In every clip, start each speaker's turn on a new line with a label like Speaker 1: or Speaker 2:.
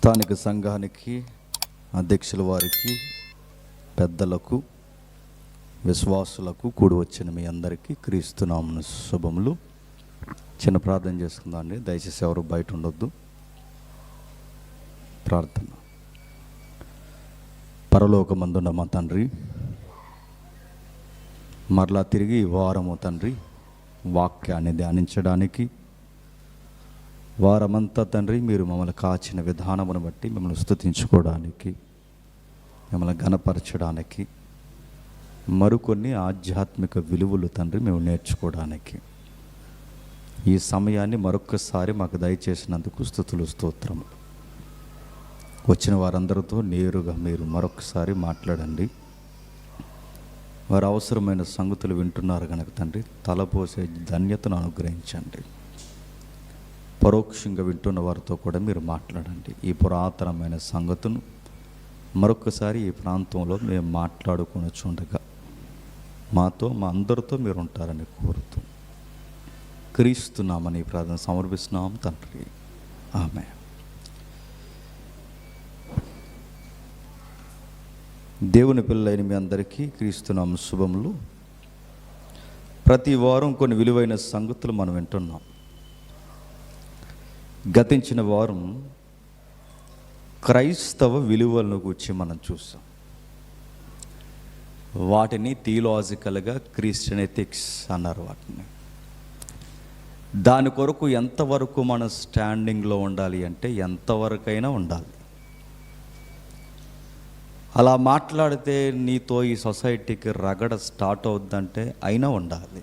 Speaker 1: స్థానిక సంఘానికి అధ్యక్షుల వారికి, పెద్దలకు, విశ్వాసులకు, కూడి వచ్చిన మీ అందరికీ క్రీస్తు నామమున శుభములు. చిన్న ప్రార్థన చేసుకుందామండి. దయచేసి ఎవరు బయట ఉండొద్దు. ప్రార్థన. పరలోకమందున్న మా తండ్రి, మరలా తిరిగి ఈ వారము తండ్రి వాక్యాన్ని ధ్యానించడానికి, వారమంతా తండ్రి మీరు మమ్మల్ని కాచిన విధానమును బట్టి మిమ్మల్ని స్తుతించుకోవడానికి, మిమ్మల్ని ఘనపరచడానికి, మరికొన్ని ఆధ్యాత్మిక విలువలు తండ్రి మేము నేర్చుకోవడానికి ఈ సమయాన్ని మరొక్కసారి మాకు దయచేసినందుకు స్తుతులు, స్తోత్రము. వచ్చిన వారందరితో నేరుగా మీరు మరొకసారి మాట్లాడండి. వారు అవసరమైన సంగతులు వింటున్నారు కనుక తండ్రి తలపోసే ధన్యతను అనుగ్రహించండి. పరోక్షంగా వింటున్న వారితో కూడా మీరు మాట్లాడండి. ఈ పురాతనమైన సంగతును మరొకసారి ఈ ప్రాంతంలో మేము మాట్లాడుకుని చూడగా మాతో, మా అందరితో మీరు ఉంటారని కోరుతూ క్రీస్తున్నామని ప్రార్థన సమర్పిస్తున్నాం తండ్రి. ఆమె. దేవుని పిల్లలైన మీ అందరికీ క్రీస్తునామ శుభములు. ప్రతి వారం కొన్ని విలువైన సంగతులు మనం వింటున్నాం. గతించిన వారం క్రైస్తవ విలువలను గురించి మనం చూసాం. వాటిని థియలాజికల్గా క్రిస్టియన్ ఎథిక్స్ అన్నారు. వాటిని దాని కొరకు ఎంతవరకు మన స్టాండింగ్లో ఉండాలి అంటే ఎంతవరకైనా ఉండాలి. అలా మాట్లాడితే నీతో ఈ సొసైటీకి రగడ స్టార్ట్ అవుద్దంటే అయినా ఉండాలి.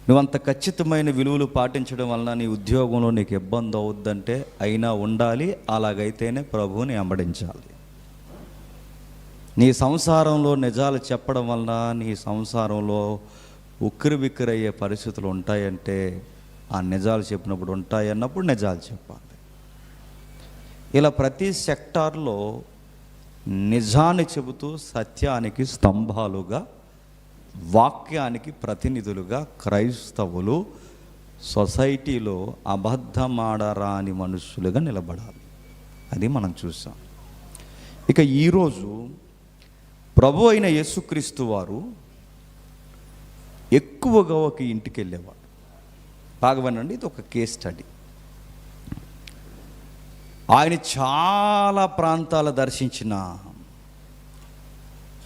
Speaker 1: నువ్వంత ఖచ్చితమైన విలువలు పాటించడం వలన నీ ఉద్యోగంలో నీకు ఇబ్బంది అవుద్దంటే అయినా ఉండాలి. అలాగైతేనే ప్రభువుని వెంబడించాలి. నీ సంసారంలో నిజాలు చెప్పడం వలన నీ సంసారంలో ఉక్కిరి బిక్కిరయ్యే పరిస్థితులు ఉంటాయంటే ఆ నిజాలు చెప్పినప్పుడు ఉంటాయన్నప్పుడు నిజాలు చెప్పాలి. ఇలా ప్రతి సెక్టార్లో నిజాన్ని చెబుతూ సత్యానికి స్తంభాలుగా, వాక్యానికి ప్రతినిధులుగా క్రైస్తవులు సొసైటీలో అబద్ధమాడరాని మనుషులుగా నిలబడాలి. అది మనం చూసాం. ఇక ఈరోజు ప్రభు అయిన యేసుక్రీస్తు వారు ఎక్కువగా ఒక ఇంటికి వెళ్ళేవాడు. బాగవనండి, ఇది ఒక కేస్ స్టడీ. ఆయన చాలా ప్రాంతాలు దర్శించిన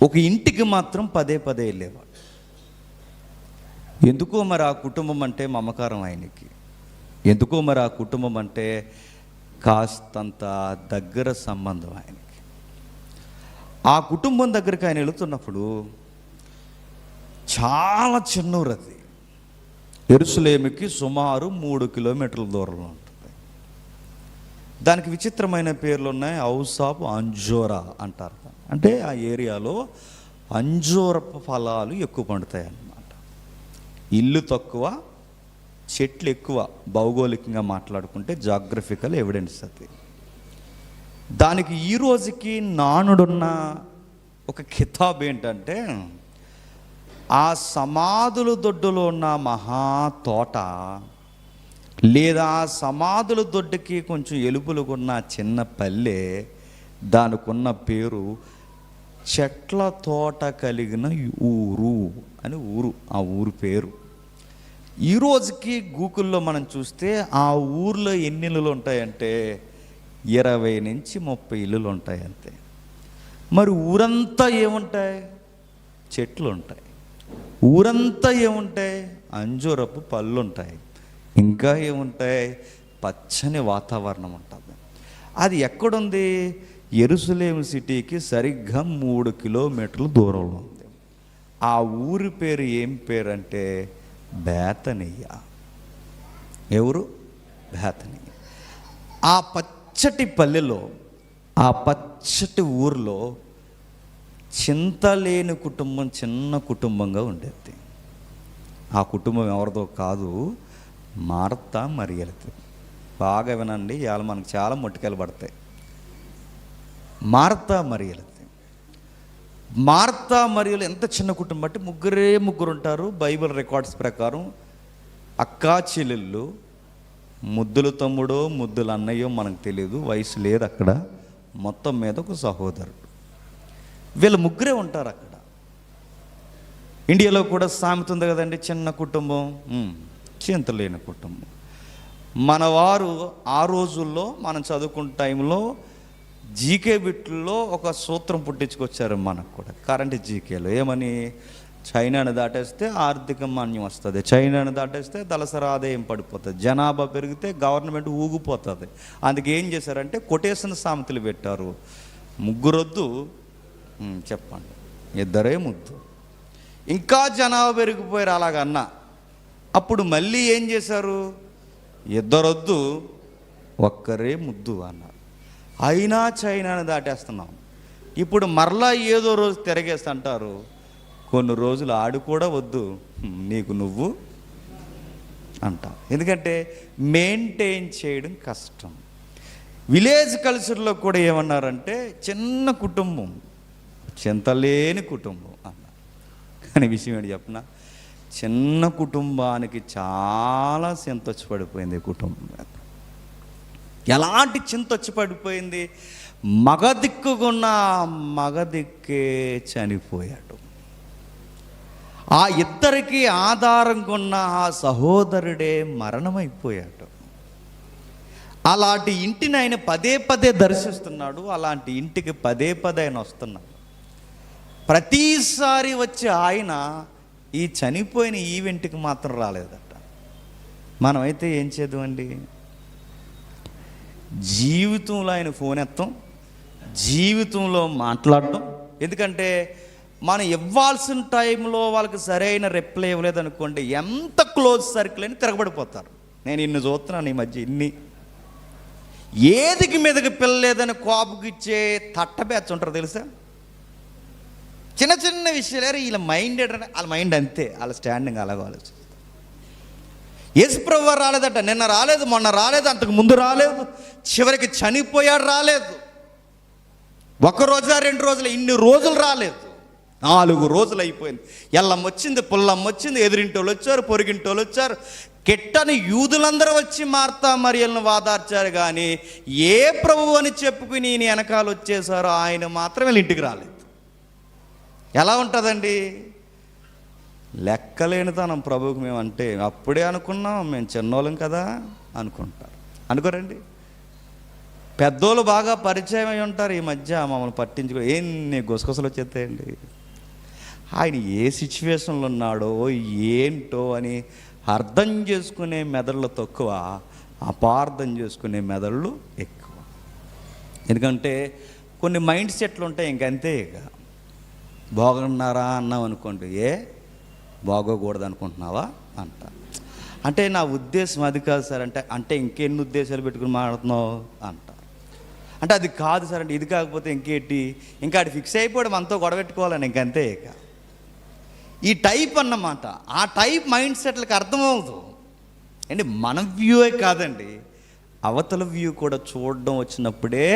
Speaker 1: ఒక ఇంటికి మాత్రం పదే పదే వెళ్ళేవాడు. ఎందుకో మరి ఆ కుటుంబం అంటే మమకారం ఆయనకి. ఎందుకో మరి ఆ కుటుంబం అంటే కాస్తంత దగ్గర సంబంధం ఆయనకి. ఆ కుటుంబం దగ్గరికి ఆయన వెళుతున్నప్పుడు చాలా చిన్న ఊరు అది. యెరూషలేముకి సుమారు 3 కిలోమీటర్ల దూరంలో ఉంటుంది. దానికి విచిత్రమైన పేర్లు ఉన్నాయి. హౌస్ ఆఫ్ అంజోరా అంటారు. అంటే ఆ ఏరియాలో అంజూరపు ఫలాలు ఎక్కువ పండుతాయి అన్నమాట. ఇల్లు తక్కువ, చెట్లు ఎక్కువ. భౌగోళికంగా మాట్లాడుకుంటే జాగ్రఫికల్ ఎవిడెన్స్ అది. దానికి ఈ రోజుకి నానుడున్న ఒక కితాబ్ ఏంటంటే, ఆ సమాధుల దొడ్డులో ఉన్న మహా తోట, లేదా ఆ సమాధుల దొడ్డుకి కొంచెం ఎలుపులుగున్న చిన్న పల్లె, దానికున్న పేరు చెట్ల తోట కలిగిన ఊరు అని ఊరు. ఆ ఊరు పేరు ఈ రోజుకి గూగుల్లో మనం చూస్తే ఆ ఊర్లో ఎన్ని ఇల్లులు ఉంటాయంటే 20 నుంచి 30 ఇల్లులు ఉంటాయి అంతే. మరి ఊరంతా ఏముంటాయి? చెట్లు ఉంటాయి. ఊరంతా ఏముంటాయి? అంజూరపు పళ్ళు ఉంటాయి. ఇంకా ఏముంటాయి? పచ్చని వాతావరణం ఉంటుంది. అది ఎక్కడుంది? యెరూషలేము సిటీకి సరిగ్గా 3 కిలోమీటర్ల దూరంలో ఉంది. ఆ ఊరి పేరు ఏం పేరు అంటే బేతనీయ. ఎవరు? బేతనీయ. ఆ పచ్చటి పల్లెలో, ఆ పచ్చటి ఊరిలో చింతలేని కుటుంబం చిన్న కుటుంబంగా ఉండేది. ఆ కుటుంబం ఎవరిదో కాదు, మార్తా మరియలది. బాగా వినండి, ఇవాళ మనకు చాలా ముట్టుకెళ్ళి పడతాయి. మార్తా మరియలది. మార్తా మరియలు ఎంత చిన్న కుటుంబం అంటే ముగ్గురు ఉంటారు. బైబిల్ రికార్డ్స్ ప్రకారం అక్కా చెల్లెళ్ళు ముద్దుల తమ్ముడో ముద్దుల అన్నయ్యో మనకు తెలియదు, వయసు లేదు అక్కడ. మొత్తం మీద ఒక సహోదరుడు, వీళ్ళు ముగ్గురే ఉంటారు అక్కడ. ఇండియాలో కూడా సామెత ఉంది కదండి, చిన్న కుటుంబం చింతలేని కుటుంబం. మన వారు ఆ రోజుల్లో మనం చదువుకున్న టైంలో జీకే బిట్లో ఒక సూత్రం పుట్టించుకొచ్చారు మనకు కూడా, కరెంట్ జీకేలో. ఏమని? చైనాను దాటేస్తే ఆర్థిక మాన్యం వస్తుంది, చైనాను దాటేస్తే దళసరి ఆదాయం పడిపోతుంది, జనాభా పెరిగితే గవర్నమెంట్ ఊగిపోతుంది. అందుకే ఏం చేశారంటే కొటేషన్ సామెతలు పెట్టారు. ముగ్గురొద్దు, చెప్పండి, ఇద్దరే ముద్దు. ఇంకా జనాభా పెరిగిపోయారు అలాగన్నా. అప్పుడు మళ్ళీ ఏం చేశారు? ఇద్దరొద్దు ఒక్కరే ముద్దు అన్నారు. అయినా చైనాను దాటేస్తున్నాం. ఇప్పుడు మరలా ఏదో రోజు తిరగేసి అంటారు, కొన్ని రోజులు ఆడు కూడా వద్దు, నీకు నువ్వు అంట. ఎందుకంటే మెయింటైన్ చేయడం కష్టం. విలేజ్ కల్చర్లో కూడా ఏమన్నారంటే చిన్న కుటుంబం, చింతలేని కుటుంబం అన్నారు. కానీ విషయం ఏంటి చెప్పిన, చిన్న కుటుంబానికి చాలా చింత వచ్చి పడిపోయింది కుటుంబం. ఎలాంటి చింత వచ్చి పడిపోయింది? మగదిక్కుకున్న మగదిక్కే చనిపోయాడు. ఆ ఇద్దరికి ఆధారం కొన్న ఆ సహోదరుడే మరణమైపోయాడు. అలాంటి ఇంటిని ఆయన పదే పదే దర్శిస్తున్నాడు, అలాంటి ఇంటికి పదే పదే ఆయన వస్తున్నాడు. ప్రతిసారి వచ్చి ఆయన ఈ చనిపోయిన ఈవెంట్కి మాత్రం రాలేదట. మనమైతే ఏం చేద్దామండి? జీవితంలో ఆయన ఫోన్ ఎత్తాం, జీవితంలో మాట్లాడటం. ఎందుకంటే మనం ఇవ్వాల్సిన టైంలో వాళ్ళకి సరైన రిప్లై ఇవ్వలేదనుకోండి, ఎంత క్లోజ్ సర్కిల్ అని తిరగబడిపోతారు. నేను ఇన్ని చూస్తున్నాను ఈ మధ్య, ఇన్ని ఏదికి మీదకి పిల్లలేదని కోపగిచ్చే తట్ట బ్యాచ్ ఉంటారు తెలుసా. చిన్న చిన్న విషయాలు వీళ్ళ మైండ్ ఏంటంటే వాళ్ళ మైండ్ అంతే, వాళ్ళ స్టాండింగ్ అలాగ ఆలోచిస్తారు. యేసుప్రభువు రాలేదట, నిన్న రాలేదు, మొన్న రాలేదు, అంతకు ముందు రాలేదు, చివరికి చనిపోయాడు రాలేదు. ఒక రోజా 2 రోజులు, ఇన్ని రోజులు రాలేదు. 4 రోజులు అయిపోయింది. ఎల్లం వచ్చింది, పుల్లం వచ్చింది, ఎదురింటోళ్ళు వచ్చారు, పొరుగింటోళ్ళు వచ్చారు, కెట్టని యూదులందరూ వచ్చి మార్తా మరియలను వాదార్చారు. కానీ ఏ ప్రభువు అని చెప్పుకుని ఈయన వెనకాల వచ్చేసారో ఆయన మాత్రం వీళ్ళ ఇంటికి రాలేదు. ఎలా ఉంటుందండి? లెక్కలేనితనం ప్రభువుకి మేము అంటే. అప్పుడే అనుకున్నాం మేము చిన్నోళ్ళం కదా అనుకుంటారు, అనుకోరండి. పెద్దోళ్ళు బాగా పరిచయం అయి ఉంటారు, ఈ మధ్య మమ్మల్ని పట్టించుకో ఎన్ని గుసగుసలు వచ్చేస్తాయండి. ఆయన ఏ సిచ్యువేషన్లో ఉన్నాడో ఏంటో అని అర్థం చేసుకునే మెదళ్ళు తక్కువ, అపార్థం చేసుకునే మెదళ్ళు ఎక్కువ. ఎందుకంటే కొన్ని మైండ్ సెట్లు ఉంటాయి, ఇంకంతే. ఇక బాగున్నారా అన్నాం అనుకోండి, ఏ బాగోకూడదు అనుకుంటున్నావా అంట. అంటే నా ఉద్దేశం అది కాదు సార్ అంటే, అంటే ఇంకెన్ని ఉద్దేశాలు పెట్టుకుని మాట్లాడుతున్నావు అంటారు. అంటే అది కాదు సార్ అంటే, ఇది కాకపోతే ఇంకేంటి, ఇంకా అది ఫిక్స్ అయిపోవడం మనతో గొడవెట్టుకోవాలని, ఇంకంతే. ఇక ఈ టైప్ అన్నమాట. ఆ టైప్ మైండ్ సెట్లకు అర్థమవుతుంది అండి. మన వ్యూయే కాదండి, అవతల వ్యూ కూడా చూడడం వచ్చినప్పుడే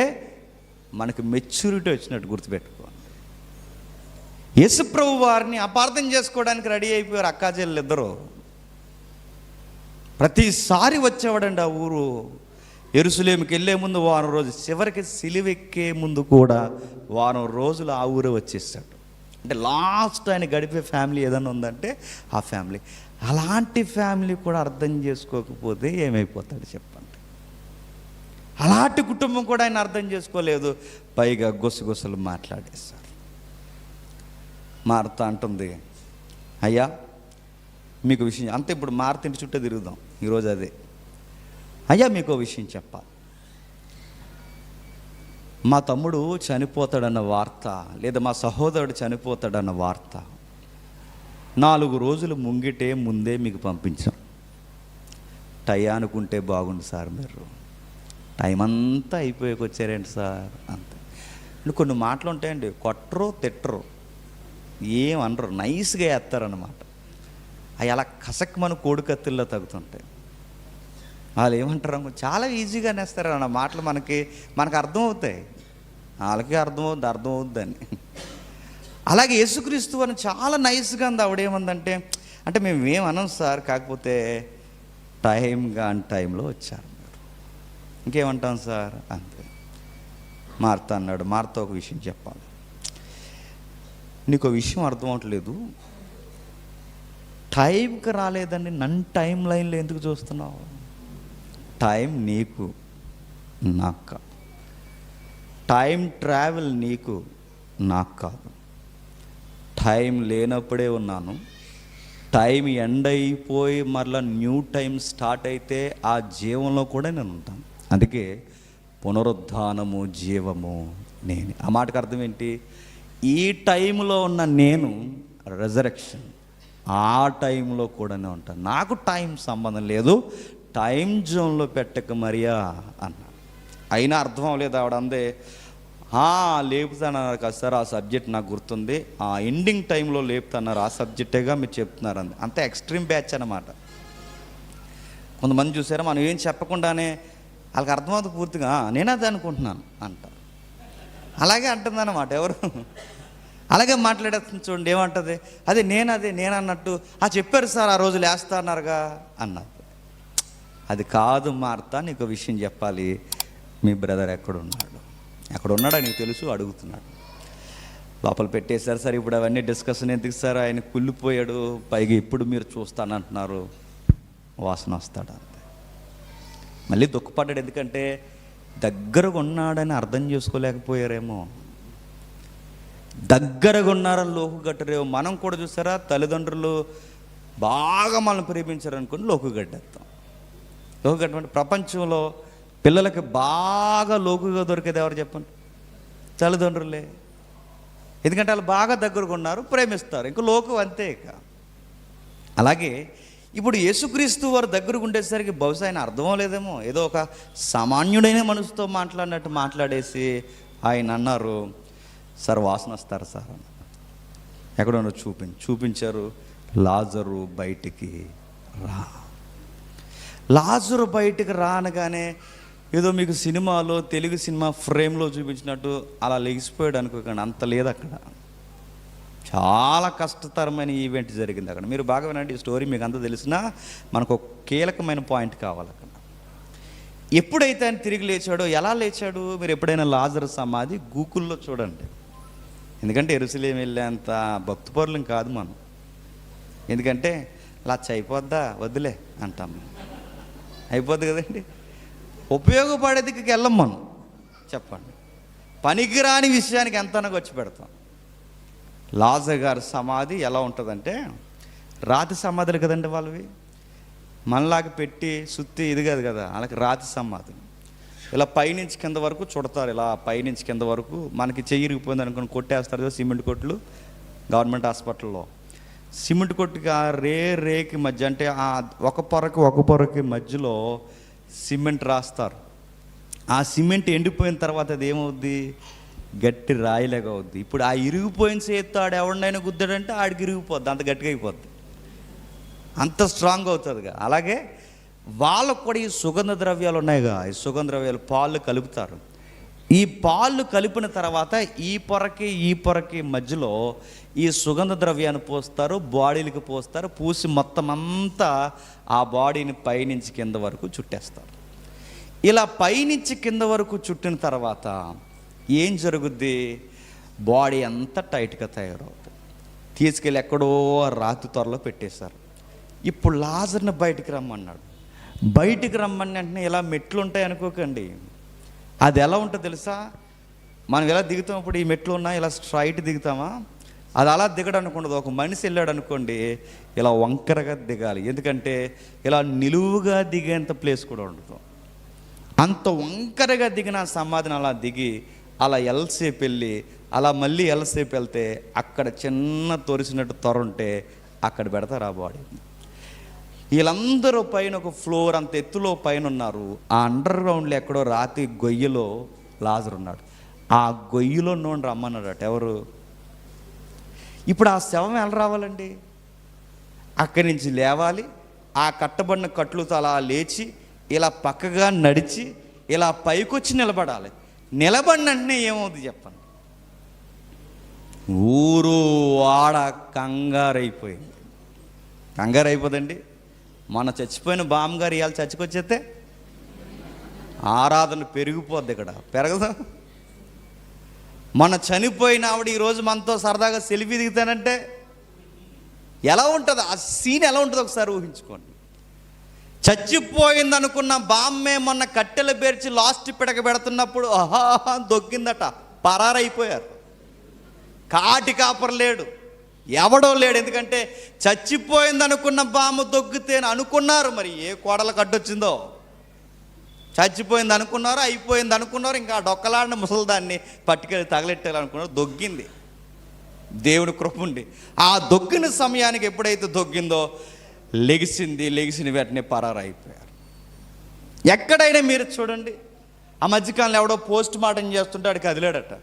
Speaker 1: మనకి మెచ్యూరిటీ వచ్చినట్టు గుర్తుపెట్టుకోండి. యేసుప్రభు వారిని అపార్థం చేసుకోవడానికి రెడీ అయిపోయారు అక్కాచెల్లెలు ఇద్దరు. ప్రతిసారి వచ్చేవాడండి ఆ ఊరు. యెరూషలేముకి వెళ్ళే ముందు వారం రోజు, చివరికి సిలువెక్కే ముందు కూడా వారం రోజులు ఆ ఊరే వచ్చేసాడు. అంటే లాస్ట్ ఆయన గడిపే ఫ్యామిలీ ఏదైనా ఉందంటే ఆ ఫ్యామిలీ. అలాంటి ఫ్యామిలీ కూడా అర్థం చేసుకోకపోతే ఏమైపోతాడు చెప్పండి. అలాంటి కుటుంబం కూడా ఆయన అర్థం చేసుకోలేదు, పైగా గుసగుసలు మాట్లాడేశారు. మార్త అంటుంది, అయ్యా మీకు విషయం అంతే. ఇప్పుడు మార్త ఇంటి చుట్టూ తిరుగుదాం ఈరోజు అదే. అయ్యా మీకు విషయం చెప్పాలి. మా తమ్ముడు చనిపోతాడన్న వార్త, లేదా మా సహోదరుడు చనిపోతాడన్న వార్త 4 రోజులు ముందే మీకు పంపించాం. టై అనుకుంటే బాగుండు సార్, మీరు టైం అంతా అయిపోయాక వచ్చారేంటి సార్ అంతే. కొన్ని మాటలు ఉంటాయండి, కొట్టరు తిట్టరు ఏమనరు, నైస్గా వేస్తారన్నమాట. అవి అలా కసక్మని కోడి కత్తిల్లో తగ్గుతుంటాయి. వాళ్ళు ఏమంటారు, చాలా ఈజీగా నేస్తారు అన్న మాటలు మనకు అర్థమవుతాయి, వాళ్ళకి అర్థమవుద్దని. అలాగే యేసుక్రీస్తు అని చాలా నైస్గా ఉంది. ఆవిడేమందంటే, అంటే మేము ఏమనం సార్, కాకపోతే కాని టైంలో వచ్చారు మీరు. ఇంకేమంటాం సార్? అంతే. మార్తా అన్నాడు, మార్తా ఒక విషయం చెప్పాలి, నీకు విషయం అర్థం అవట్లేదు, టైంకి రాలేదండి నన్ను టైం లైన్లో ఎందుకు చూస్తున్నావు? టైం నీకు, నాకు కాదు. టైం ట్రావెల్ నీకు, నాకు కాదు. టైం లేనప్పుడే ఉన్నాను, టైం ఎండ్ అయిపోయి మరలా న్యూ టైం స్టార్ట్ అయితే ఆ జీవంలో కూడా నేను ఉంటాను. అందుకే పునరుద్ధానము జీవము నేను. ఆ మాటకు అర్థం ఏంటి? ఈ టైంలో ఉన్న నేను రెజరెక్షన్, ఆ టైంలో కూడానే ఉంటాను. నాకు టైం సంబంధం లేదు, టైం జోన్లో పెట్టక మరియా అన్న. అయినా అర్థం అవ్వలేదు. ఆవిడ అందే, లేపుతానన్నారు కదా సార్, ఆ సబ్జెక్ట్ నాకు గుర్తుంది, ఆ ఎండింగ్ టైంలో లేపుతున్నారు, ఆ సబ్జెక్టేగా మీరు చెప్తున్నారు అంది. అంత ఎక్స్ట్రీమ్ బ్యాచ్ అన్నమాట. కొంతమంది చూసారా, మనం ఏం చెప్పకుండానే వాళ్ళకి అర్థమవుతుంది పూర్తిగా, నేనదే అనుకుంటున్నాను అంట. అలాగే అంటుందన్నమాట. ఎవరు అలాగే మాట్లాడేస్తుంది చూడండి. ఏమంటుంది? అదే నేను అన్నట్టు, చెప్పారు సార్ ఆ రోజు లేస్తా అన్నారుగా అన్నది. అది కాదు మార్తా, నీకు విషయం చెప్పాలి. మీ బ్రదర్ ఎక్కడున్నాడు? ఎక్కడ ఉన్నాడో నీకు తెలుసు, అడుగుతున్నాడు. లోపల పెట్టేశారు సార్. ఇప్పుడు అవన్నీ డిస్కషన్ ఎందుకు సార్, ఆయన కుళ్ళిపోయాడు, పైగా ఇప్పుడు మీరు చూస్తానంటున్నారు, వాసన వస్తాడు అంతే. మళ్ళీ దుఃఖపడ్డాడు. ఎందుకంటే దగ్గరగా ఉన్నాడని అర్థం చేసుకోలేకపోయారేమో, దగ్గరగా ఉన్నారని లోకు గట్టరేమో. మనం కూడా చూసారా, తల్లిదండ్రులు బాగా మనల్ని ప్రేమించారనుకుని లోకు గడ్డేస్తాం. లోకు గట్టమంటే ప్రపంచంలో పిల్లలకి బాగా లోకుగా దొరికేది ఎవరు చెప్పండి? తల్లిదండ్రులే. ఎందుకంటే వాళ్ళు బాగా దగ్గరగా ఉన్నారు, ప్రేమిస్తారు. ఇంకా లోకు అంతే. ఇక అలాగే ఇప్పుడు యేసుక్రీస్తు వారు దగ్గరకు ఉండేసరికి బహుశా ఆయన అర్థం లేదేమో, ఏదో ఒక సామాన్యుడైన మనసుతో మాట్లాడినట్టు మాట్లాడేసి ఆయన అన్నారు, సార్ వాసన వస్తారు సార్ అన్న. ఎక్కడో చూపించారు, లాజరు బయటికి రా. లాజరు బయటికి రానగానే ఏదో మీకు సినిమాలో, తెలుగు సినిమా ఫ్రేమ్లో చూపించినట్టు అలా లెగిసిపోయాడు అనుకోకండి, అంత లేదు అక్కడ. చాలా కష్టతరమైన ఈవెంట్ జరిగింది అక్కడ. మీరు బాగా వినండి, ఈ స్టోరీ మీకు అంతా తెలిసినా మనకు ఒక కీలకమైన పాయింట్ కావాలి అక్కడ. ఎప్పుడైతే ఆయన తిరిగి లేచాడో, ఎలా లేచాడు? మీరు ఎప్పుడైనా లాజరు సమాధి గూగుల్లో చూడండి. ఎందుకంటే యెరూషలేము వెళ్ళేంత భక్తిపరులం కాదు మనం. ఎందుకంటే లచ్చ అయిపోద్దా, వద్దులే అంటాం. అయిపోద్ది కదండి. ఉపయోగపడేదికి వెళ్ళం మనం. చెప్పండి, పనికిరాని విషయానికి ఎంతనగా వచ్చి పెడతాం. లాజరు గారి సమాధి ఎలా ఉంటుందంటే, రాతి సమాధులు కదండి వాళ్ళవి. మనలాగా పెట్టి సుత్తి ఇది కాదు కదా, వాళ్ళకి రాతి సమాధి. ఇలా పైనుంచి కింద వరకు చుడతారు, ఇలా పైనుంచి కింద వరకు. మనకి చెయ్యిరిగిపోయింది అనుకుని కొట్టేస్తారు కదా సిమెంట్ కొట్లు గవర్నమెంట్ హాస్పిటల్లో. సిమెంట్ కొట్టుకి ఆ రేకి మధ్య, అంటే ఆ ఒక పొరకి మధ్యలో సిమెంట్ రాస్తారు. ఆ సిమెంట్ ఎండిపోయిన తర్వాత అది ఏమవుద్ది? గట్టి రాయిలాగా అవుద్ది. ఇప్పుడు ఆ ఇరిగిపోయిన చేత్తో ఆడు ఎవరినైనా గుద్దాడంటే ఆడికి ఇరిగిపోద్ది, అంత గట్టిగా అయిపోద్ది, అంత స్ట్రాంగ్ అవుతుందిగా. అలాగే వాళ్ళకు కూడా ఈ సుగంధ ద్రవ్యాలు ఉన్నాయిగా, ఈ సుగంధ ద్రవ్యాలు పాలు కలుపుతారు. ఈ పాలు కలిపిన తర్వాత ఈ పొరకి మధ్యలో ఈ సుగంధ ద్రవ్యాన్ని పోస్తారు, బాడీలకు పోస్తారు. పూసి మొత్తం అంతా ఆ బాడీని పైనుంచి కింద వరకు చుట్టేస్తారు. ఇలా పైనుంచి కింద వరకు చుట్టిన తర్వాత ఏం జరుగుద్ది? బాడీ అంతా టైట్గా తయారవుతుంది. తీసుకెళ్ళి ఎక్కడో రాతి త్వరలో పెట్టేశారు. ఇప్పుడు లాజర్ని బయటికి రమ్మన్నాడు. బయటికి రమ్మని వెంటనే ఇలా మెట్లు ఉంటాయి అనుకోకండి. అది ఎలా ఉంటుందో తెలుసా? మనం ఎలా దిగుతాం? ఇప్పుడు ఈ మెట్లు ఉన్నా ఇలా స్ట్రైట్ దిగుతామా? అది అలా దిగడానికి ఉండదు. ఒక మనిషి వెళ్ళాడు అనుకోండి, ఇలా వంకరగా దిగాలి. ఎందుకంటే ఇలా నిలువుగా దిగేంత ప్లేస్ కూడా ఉండదు. అంత వంకరగా దిగిన సమాధిని అలా దిగి అలా ఎల్సేపు వెళ్ళి అలా మళ్ళీ ఎల్సేపు వెళ్తే అక్కడ చిన్న తొరిసినట్టు త్వర ఉంటే అక్కడ పెడతారు ఆ బాడీ. వీళ్ళందరూ పైన ఒక ఫ్లోర్ అంత ఎత్తులో పైన ఉన్నారు. ఆ అండర్ గ్రౌండ్లో ఎక్కడో రాతి గొయ్యిలో లాజరు ఉన్నాడు. ఆ గొయ్యిలో నోండి రమ్మన్నాడట. ఎవరు? ఇప్పుడు ఆ శవం ఎలా రావాలండి? అక్కడి నుంచి లేవాలి, ఆ కట్టబడిన కట్లుతో అలా లేచి ఇలా పక్కగా నడిచి ఇలా పైకొచ్చి నిలబడాలి. నిలబడినంటనే ఏమవుతుంది చెప్పండి? ఊరు ఆడ కంగారైపోయింది. కంగారు అయిపోదండి. మన చచ్చిపోయిన బామ్మగారు ఇవాళ చచ్చికొచ్చేస్తే ఆరాధన పెరిగిపోద్ది, ఇక్కడ పెరగదు. మన చనిపోయిన ఆవిడ ఈరోజు మనతో సరదాగా సెల్ఫీ దిగుతానంటే ఎలా ఉంటుంది ఆ సీన్, ఎలా ఉంటుందో ఒకసారి ఊహించుకోండి. చచ్చిపోయింది అనుకున్న బామ్మే మొన్న కట్టెలు పేర్చి లాస్ట్ పిడక పెడుతున్నప్పుడు ఆహా దొక్కిందట, పరారైపోయారు. కాటి కాపరు లేడు, ఎవడో లేడు. ఎందుకంటే చచ్చిపోయింది అనుకున్న బామ్మ దొగ్గితేని అనుకున్నారు. మరి ఏ కోడలకు అడ్డొచ్చిందో. చచ్చిపోయింది అనుకున్నారు, అయిపోయింది అనుకున్నారు, ఇంకా డొక్కలాడిన ముసలిదాన్ని పట్టుకెళ్ళి తగలెట్టాలనుకున్నారు, దొగ్గింది. దేవుని కృప ఉండి ఆ దొగ్గిన సమయానికి ఎప్పుడైతే దొగ్గిందో లెగిసిన వెంటనే పరారైపోయారు. ఎక్కడైనా మీరు చూడండి, ఆ మధ్యకాలంలో ఎవడో పోస్ట్ మార్టం చేస్తుంటే ఆడికి కదిలేడట.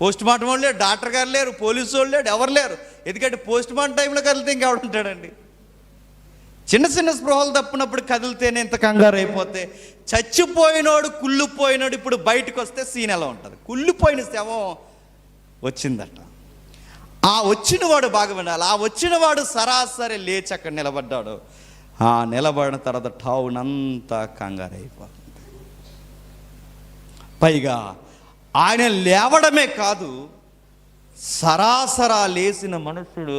Speaker 1: పోస్ట్ మార్టం వాళ్ళు లేరు, డాక్టర్ గారు లేరు, పోలీసు వాళ్ళు లేడు, ఎవరు లేరు. ఎందుకంటే పోస్ట్ మార్టం టైంలో కదిలితే ఇంకెవడుంటాడండి. చిన్న చిన్న స్పృహలు తప్పినప్పుడు కదిలితేనే ఇంత కంగారు అయిపోతే, చచ్చిపోయినోడు కుళ్ళిపోయినోడు ఇప్పుడు బయటకు వస్తే సీన్ ఎలా ఉంటుంది. కుళ్ళిపోయిన శవం వచ్చిందట. ఆ వచ్చినవాడు బాగా వినాలి. ఆ వచ్చినవాడు సరాసరి లేచి అక్కడ నిలబడ్డాడు. ఆ నిలబడిన తర్వాత టౌన్ అంతా కంగారు అయిపోతుంది. పైగా ఆయన లేవడమే కాదు, సరాసరా లేచిన మనుషుడు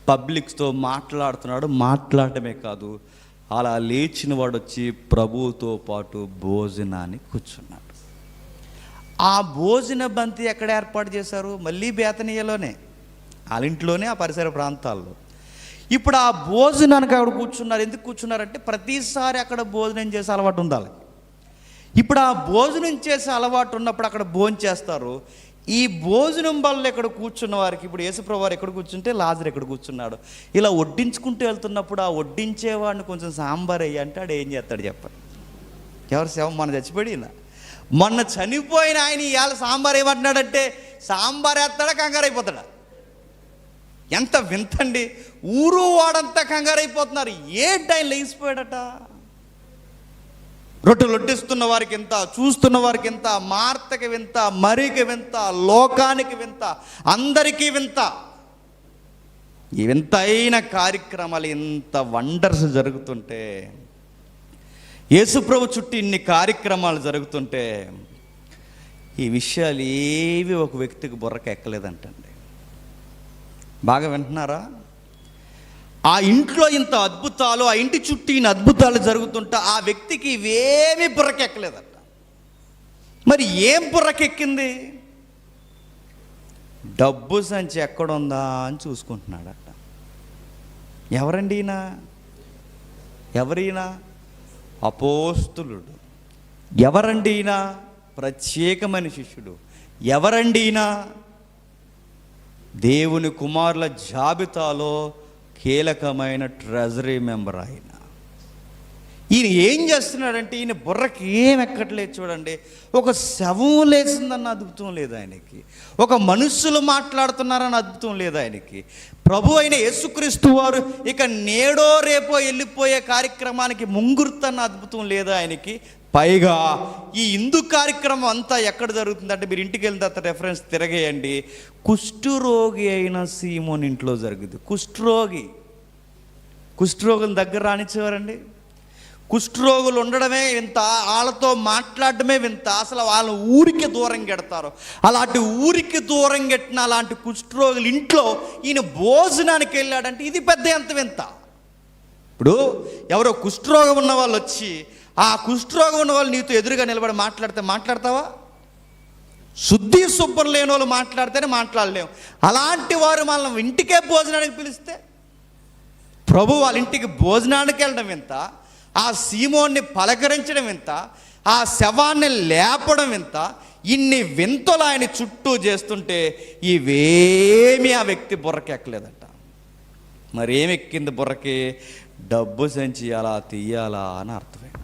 Speaker 1: పబ్లిక్స్తో మాట్లాడటమే కాదు, అలా లేచిన వాడు వచ్చి ప్రభువుతో పాటు భోజనానికి కూర్చున్నాడు. ఆ భోజన బంతి ఎక్కడ ఏర్పాటు చేశారు? మళ్ళీ బేతనీయలోనే, వాళ్ళ ఇంట్లోనే, ఆ పరిసర ప్రాంతాల్లో. ఇప్పుడు ఆ భోజనానికి అక్కడ కూర్చున్నారు. ఎందుకు కూర్చున్నారంటే ప్రతిసారి అక్కడ భోజనం చేసే అలవాటు ఉండాలి. ఇప్పుడు ఆ భోజనం చేసే అలవాటు ఉన్నప్పుడు అక్కడ భోజనం చేస్తారు. ఈ భోజనం వల్ల ఇక్కడ కూర్చున్న వారికి, ఇప్పుడు యేసుప్రభువు వారు ఎక్కడ కూర్చుంటే లాజరు ఎక్కడ కూర్చున్నాడు. ఇలా వడ్డించుకుంటూ వెళ్తున్నప్పుడు ఆ వడ్డించేవాడిని కొంచెం సాంబార్ అయ్యి అంటే ఆడు ఏం చేస్తాడు చెప్పండి? ఎవరు శవం మన చచ్చిపోయి ఇలా మొన్న చనిపోయిన ఆయన ఇవాళ సాంబార్ ఏమంటున్నాడంటే సాంబార్ వేస్తాడా కంగారు అయిపోతాడా? ఎంత వింతండి. ఊరు వాడంతా కంగారు అయిపోతున్నారు. ఏ టైం లేచిపోయాడట. రొట్టెలు వడ్డిస్తున్న వారికి ఎంత, చూస్తున్న వారికి ఎంత, మార్తకి వింత, మరికి వింత, లోకానికి వింత, అందరికీ వింత. ఈ వింతైన కార్యక్రమాలు, ఇంత వండర్స్ జరుగుతుంటే, యేసుప్రభు చుట్టూ ఇన్ని కార్యక్రమాలు జరుగుతుంటే ఈ విషయాలు ఏవి ఒక వ్యక్తికి బుర్రకు ఎక్కలేదంటండి. బాగా వింటున్నారా? ఆ ఇంట్లో ఇంత అద్భుతాలు, ఆ ఇంటి చుట్టూ ఇన్ని అద్భుతాలు జరుగుతుంటే ఆ వ్యక్తికి ఇవేమీ బుర్రకెక్కలేదట. మరి ఏం బుర్రకెక్కింది? డబ్బు సంచి ఎక్కడుందా అని చూసుకుంటున్నాడట. ఎవరండి ఈయన? ఎవరైనా? అపోస్తులుడు. ఎవరండి ఈయన? ప్రత్యేకమైన శిష్యుడు. ఎవరండి ఈయన? దేవుని కుమారుల జాబితాలో కీలకమైన ట్రెజరీ మెంబర్ ఆయన. ఈయన ఏం చేస్తున్నాడంటే, ఈయన బుర్రకి ఏం ఎక్కట్లేదు చూడండి. ఒక శవం లేచిందన్న అద్భుతం లేదు ఆయనకి, ఒక మనుషులు మాట్లాడుతున్నారన్న అద్భుతం లేదు ఆయనకి. ప్రభు అయిన యేసుక్రీస్తు వారు ఇక నేడో రేపో వెళ్ళిపోయే కార్యక్రమానికి ముంగుర్తన్న అద్భుతం లేదు ఆయనకి. పైగా ఈ హిందూ కార్యక్రమం అంతా ఎక్కడ జరుగుతుందంటే, మీరు ఇంటికి వెళ్ళిన తర్వాత రెఫరెన్స్ తిరగేయండి, కుష్ఠరోగి అయిన సీమోన్ ఇంట్లో జరుగుతుంది. కుష్ఠరోగుల దగ్గర రానిచ్చేవారండి. కుష్ఠరోగులు ఉండడమే వింత, వాళ్ళతో మాట్లాడటమే వింత. అసలు వాళ్ళని ఊరికి దూరం గెడతారు. అలాంటి ఊరికి దూరం గెట్టిన అలాంటి కుష్ఠరోగుల ఇంట్లో ఈయన భోజనానికి వెళ్ళాడంటే ఇది పెద్ద ఎంత వింత. ఇప్పుడు ఎవరో కుష్ఠరోగం ఉన్న వాళ్ళు వచ్చి, ఆ కుష్ఠరోగం ఉన్న వాళ్ళు నీతో ఎదురుగా నిలబడి మాట్లాడతావా? శుద్ధి శుభ్రం లేని వాళ్ళు మాట్లాడితేనే మాట్లాడలేము. అలాంటి వారు మనం ఇంటికే భోజనానికి పిలిస్తే, ప్రభు వాళ్ళ ఇంటికి భోజనానికి వెళ్ళడం వింత, ఆ సీమోన్ని పలకరించడం వింత, ఆ శవాన్ని లేపడం వింత. ఇన్ని వింతలు ఆయన చుట్టూ చేస్తుంటే ఇవేమీ ఆ వ్యక్తి బుర్రకి ఎక్కలేదట. మరి ఏమి ఎక్కింది బుర్రకి? డబ్బు సంచి అలా తీయాలా అని అర్థమైందట.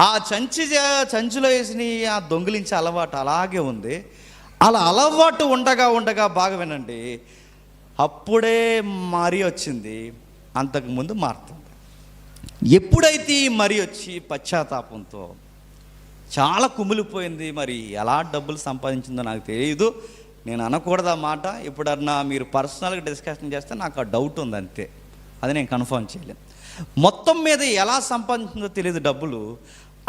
Speaker 1: ఆ సంచిలో వేసిన ఆ దొంగిలించే అలవాటు అలాగే ఉంది. అలా అలవాటు ఉండగా బాగా వినండి, అప్పుడే మరి వచ్చింది, అంతకుముందు మారుతుంది. ఎప్పుడైతే మరి వచ్చి పశ్చాత్తాపంతో చాలా కుమిలిపోయింది. మరి ఎలా డబ్బులు సంపాదించిందో నాకు తెలియదు, నేను అనకూడదు ఆ మాట. ఎప్పుడన్నా మీరు పర్సనల్గా డిస్కషన్ చేస్తే నాకు ఆ డౌట్ ఉంది, అంతే, అది నేను కన్ఫర్మ్ చేయలేను. మొత్తం మీద ఎలా సంపాదించిందో తెలియదు డబ్బులు.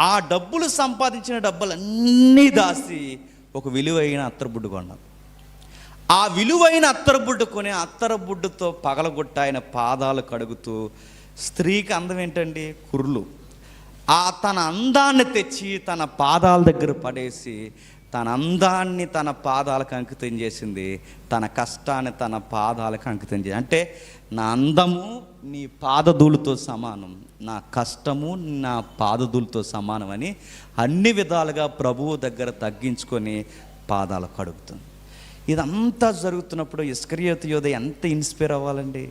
Speaker 1: ఆ డబ్బులు సంపాదించిన డబ్బులన్నీ దాసి ఒక విలువైన అత్తరుబుడ్డు కొన్నారు. ఆ విలువైన అత్తరుబుడ్డు కొని అత్తరుబుడ్డుతో పగలగొట్టి ఆయన పాదాలు కడుగుతూ, స్త్రీకి అందం ఏంటండి? కుర్లు. తన అందాన్ని తెచ్చి తన పాదాల దగ్గర పడేసి తన అందాన్ని తన పాదాలకు అంకితం చేసింది, తన కష్టాన్ని తన పాదాలకు అంకితం చేసింది. అంటే నా అందము నీ పాదధూళితో సమానం, నా కష్టము నా పాదధూళితో సమానం అని అన్ని విధాలుగా ప్రభువు దగ్గర తగ్గించుకొని పాదాలు కడుగుతుంది. ఇదంతా జరుగుతున్నప్పుడు ఇస్కరియోతు యోధ ఎంత ఇన్స్పైర్ అవ్వాలండి?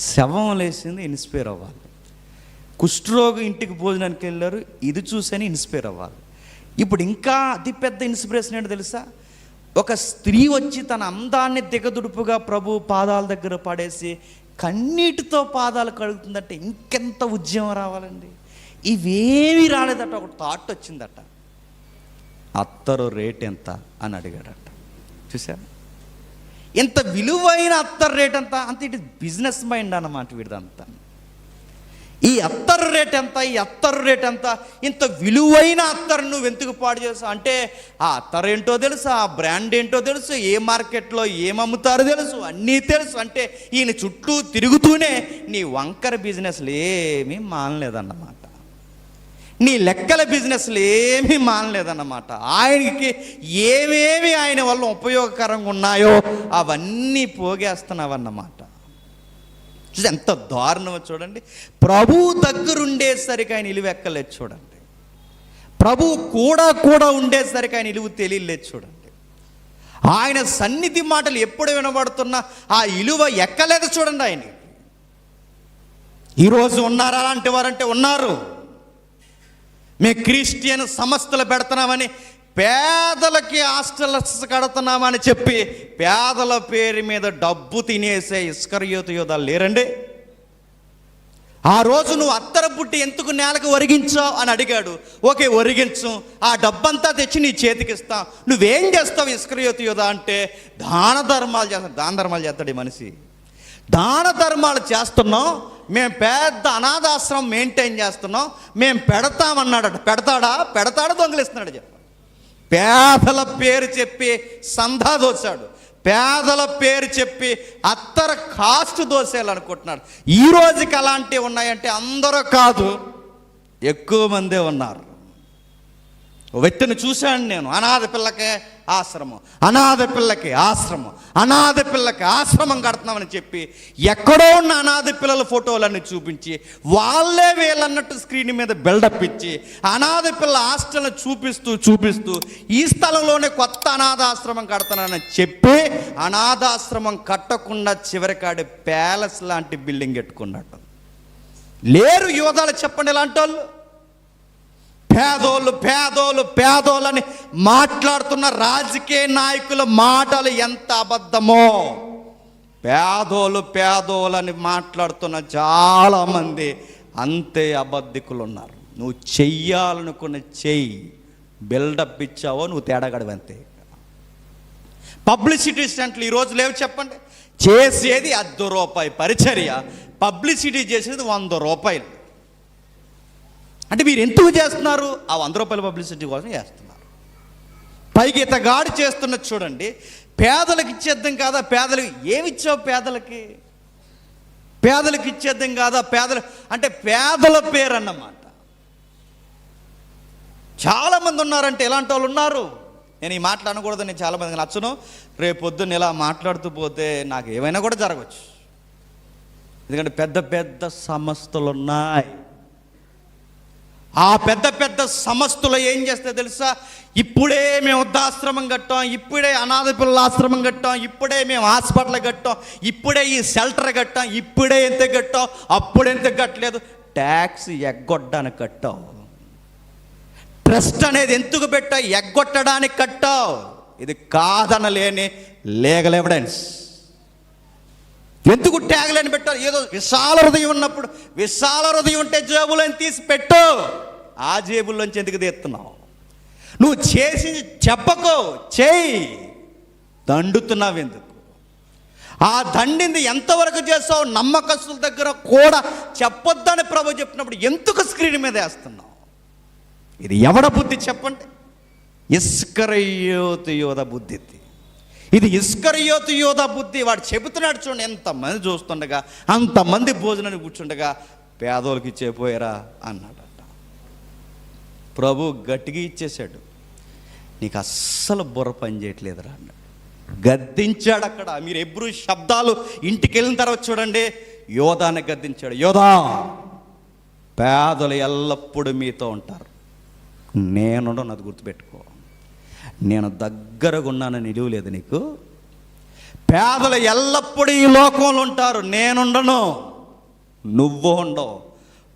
Speaker 1: శవం లేచింది, ఇన్స్పైర్ అవ్వాలి. కుష్ఠరోగి ఇంటికి భోజనానికి వెళ్ళారు, ఇది చూసని ఇన్స్పైర్ అవ్వాలి. ఇప్పుడు ఇంకా అతిపెద్ద ఇన్స్పిరేషన్ ఏంటో తెలుసా? ఒక స్త్రీ వచ్చి తన అందాన్ని దిగదుడుపుగా ప్రభు పాదాల దగ్గర పడేసి కన్నీటితో పాదాలు కడుగుతుందంటే ఇంకెంత ఉద్యమం రావాలండి? ఇవేమీ రాలేదట. ఒక థాట్ వచ్చిందట, అత్తరు రేట్ ఎంత అని అడిగాడట. చూసారా? ఎంత విలువైన అత్తరు రేట్ ఎంత? అంత ఇటు బిజినెస్ మైండ్ అన్నమాట వీడిదంతా. ఈ అత్తరు రేట్ ఎంత, ఈ అత్తరు రేట్ ఎంత, ఇంత విలువైన అత్తరు నువ్వు ఎందుకు పాడు చేస్తావు అంటే ఆ అత్తరు ఏంటో తెలుసు, ఆ బ్రాండ్ ఏంటో తెలుసు, ఏ మార్కెట్లో ఏమమ్ముతారో తెలుసు, అన్నీ తెలుసు. అంటే ఈయన చుట్టూ తిరుగుతూనే నీ వంకర బిజినెస్లు ఏమీ మానలేదన్నమాట, నీ లెక్కల బిజినెస్లు ఏమీ మానలేదన్నమాట. ఆయనకి ఏమేమి ఆయన వల్ల ఉపయోగకరంగా ఉన్నాయో అవన్నీ పోగేస్తున్నావన్నమాట. చూసి ఎంత దారుణమో చూడండి. ప్రభు దగ్గరుండేసరికి ఆయన ఇలువ ఎక్కలేదు చూడండి. ప్రభు కూడా ఉండేసరికి ఆయన ఇలువ తెలియలేదు చూడండి. ఆయన సన్నిధి మాటలు ఎప్పుడు వినబడుతున్నా ఆ ఇలువ ఎక్కలేదు చూడండి. ఆయన ఈరోజు ఉన్నారు అలాంటి వారంటే ఉన్నారు. మేము క్రిస్టియన్ సంస్థలు పెడుతున్నామని, పేదలకి హాస్టల్స్ కడుతున్నామని చెప్పి పేదల పేరు మీద డబ్బు తినేసే ఇస్కరియోతు యోధాలు లేరండి. ఆ రోజు నువ్వు అత్తర బుట్టి ఎందుకు నేలకు ఒరిగించావు అని అడిగాడు. ఓకే, ఒరిగించు, ఆ డబ్బంతా తెచ్చి నీ చేతికి ఇస్తాం. నువ్వేం చేస్తావు ఇస్కరియోతు యోధా అంటే దాన ధర్మాలు చేస్తావు. దాన ధర్మాలు చేస్తాడు ఈ మనిషి. దాన ధర్మాలు చేస్తున్నాం, మేము పెద్ద అనాథాశ్రమం మెయింటైన్ చేస్తున్నాం, మేము పెడతామన్నాడట. పెడతాడా దొంగిలిస్తున్నాడు చెప్ప. పేదల పేరు చెప్పి సందా దోశాడు, పేదల పేరు చెప్పి అత్తర కాస్ట్ దోసేయాలనుకుంటున్నాడు. ఈ రోజుకి అలాంటివి ఉన్నాయంటే అందరూ కాదు, ఎక్కువ మందే ఉన్నారు. వ్యక్తిని చూశాను నేను, అనాథ పిల్లకే ఆశ్రమం, అనాథ పిల్లకి ఆశ్రమం, అనాథ పిల్లకి ఆశ్రమం కడుతున్నామని చెప్పి ఎక్కడో ఉన్న అనాథ పిల్లల ఫోటోలన్నీ చూపించి వాళ్ళే వీళ్ళన్నట్టు స్క్రీన్ మీద బిల్డప్ ఇచ్చి అనాథ పిల్ల హాస్టల్ని చూపిస్తూ ఈ స్థలంలోనే కొత్త అనాథాశ్రమం కడుతున్నానని చెప్పి అనాథాశ్రమం కట్టకుండా చివరికాడి ప్యాలెస్ లాంటి బిల్డింగ్ కట్టుకున్నట్టు లేరు యోధాలు చెప్పండి. ఇలాంటి వాళ్ళు పేదోళ్ళని మాట్లాడుతున్న రాజకీయ నాయకుల మాటలు ఎంత అబద్ధమో. పేదోళ్ళని మాట్లాడుతున్న చాలామంది అంతే అబద్ధికులు ఉన్నారు. నువ్వు చెయ్యాలనుకున్న చెయ్యి, బిల్డప్ ఇచ్చావో నువ్వు తేడాగడవు అంతే. పబ్లిసిటీ స్టంట్లు ఈరోజు లేవు చెప్పండి. చేసేది ₹10 పరిచర్య, పబ్లిసిటీ చేసేది ₹100. అంటే మీరు ఎందుకు చేస్తున్నారు? ఆ ₹100 పబ్లిసిటీ కోసం చేస్తున్నారు. పైకి ఇతగాడు చేస్తున్నది చూడండి. పేదలకు ఇచ్చేద్దాం కాదా? పేదలకు ఏమిచ్చావు? పేదలకు ఇచ్చేద్దాం కాదా? అంటే పేదల పేరు అన్నమాట. చాలామంది ఉన్నారంటే ఎలాంటి వాళ్ళు ఉన్నారు. నేను ఈ మాట్లాడకూడదు, నేను చాలామందికి నచ్చను. రేపు పొద్దున్న ఇలా మాట్లాడుతూ పోతే నాకు ఏమైనా కూడా జరగవచ్చు. ఎందుకంటే పెద్ద సంస్థలు ఉన్నాయి. ఆ పెద్ద సంస్థలు ఏం చేస్తే తెలుసా? ఇప్పుడే మేము వృద్ధాశ్రమం కట్టాం, ఇప్పుడే అనాథ పిల్లల ఆశ్రమం కట్టాం, ఇప్పుడే మేము హాస్పిటల్ కట్టాం, ఇప్పుడే ఈ షెల్టర్ కట్టాం, ఇప్పుడే ఎంత కట్టాం, అప్పుడెంత కట్టలేదు. ట్యాక్స్ ఎగ్గొట్టడానికి కట్టావు. ట్రస్ట్ అనేది ఎందుకు పెట్టావు? ఎగ్గొట్టడానికి కట్టావు. ఇది కాదనలేని లీగల్ ఎవిడెన్స్. ఎందుకు ట్యాగ్లని పెట్టారు? ఏదో విశాల హృదయం ఉన్నప్పుడు, విశాల హృదయం ఉంటే జేబులోని తీసి పెట్టు. ఆ జేబుల్లోంచి ఎందుకు తీస్తున్నావు? నువ్వు చేసి చెప్పకో, చేయి. దండుతున్నావు ఎందుకు? ఆ దండింది ఎంతవరకు చేస్తావు, నమ్మకస్తుల దగ్గర కూడా చెప్పొద్దని ప్రభు చెప్పినప్పుడు ఎందుకు స్క్రీన్ మీద వేస్తున్నావు? ఇది ఎవడ బుద్ధి చెప్పండి? ఇస్కరియోతు యోధ బుద్ధి. ఇది ఇస్కరియోతు యోధ బుద్ధి. వాడు చెబుతున్నాడు చూడండి, ఎంతమంది చూస్తుండగా, అంతమంది భోజనాన్ని కూర్చుండగా పేదోళ్ళకి ఇచ్చేపోయారా అన్నాడట. ప్రభు గట్టిగా ఇచ్చేశాడు. నీకు అస్సలు బుర్ర పని చేయట్లేదురా అన్నాడు. గద్దించాడు. అక్కడ మీరు ఎబ్రూ శబ్దాలు ఇంటికి వెళ్ళిన తర్వాత చూడండి, యోధాన్ని గద్దించాడు. యోధా, పేదలు ఎల్లప్పుడూ మీతో ఉంటారు, నేనుండను, అది గుర్తుపెట్టుకో. నేను దగ్గరగా ఉన్నానని నిలువలేదు నీకు. పేదలు ఎల్లప్పుడూ ఈ లోకంలో ఉంటారు, నేనుండను, నువ్వు ఉండవు.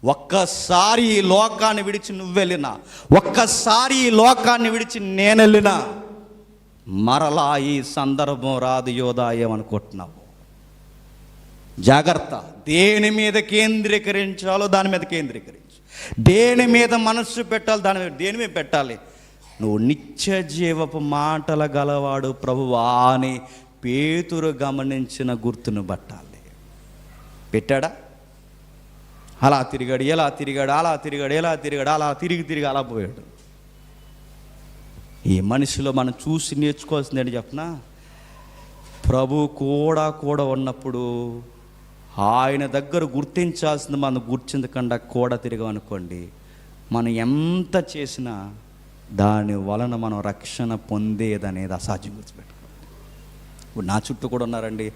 Speaker 1: ఒక్కసారి ఈ లోకాన్ని విడిచి నువ్వు వెళ్ళినా, ఒక్కసారి ఈ లోకాన్ని విడిచి నేను వెళ్ళినా మరలా ఈ సందర్భం రాదు. యోధా, ఏమనుకుంటున్నావు? జాగ్రత్త. దేని మీద కేంద్రీకరించాలో దాని మీద కేంద్రీకరించు. దేని మీద మనస్సు పెట్టాలి దాని మీద, దేని మీద పెట్టాలి? నువ్వు నిత్య జీవపు మాటల గలవాడు ప్రభువా అని పేతురు గమనించిన గుర్తును పట్టాలి. పెట్టాడా? అలా తిరిగాడు, ఎలా తిరిగాడు, అలా తిరిగాడు, ఎలా తిరిగాడు, అలా తిరిగి అలా పోయాడు. ఈ మనిషిలో మనం చూసి నేర్చుకోవాల్సింది ఏంటి చెప్పనా? ప్రభు కూడా ఉన్నప్పుడు ఆయన దగ్గర గుర్తించాల్సింది మనం గుర్తించకుండా కూడా తిరిగామనుకోండి, మనం ఎంత చేసినా దాని వలన మనం రక్షణ పొందేదనేది అసాధ్యం. గుర్తుపెట్టుకోండి. ఇప్పుడు నా చుట్టూ కూడా ఉన్నారండి.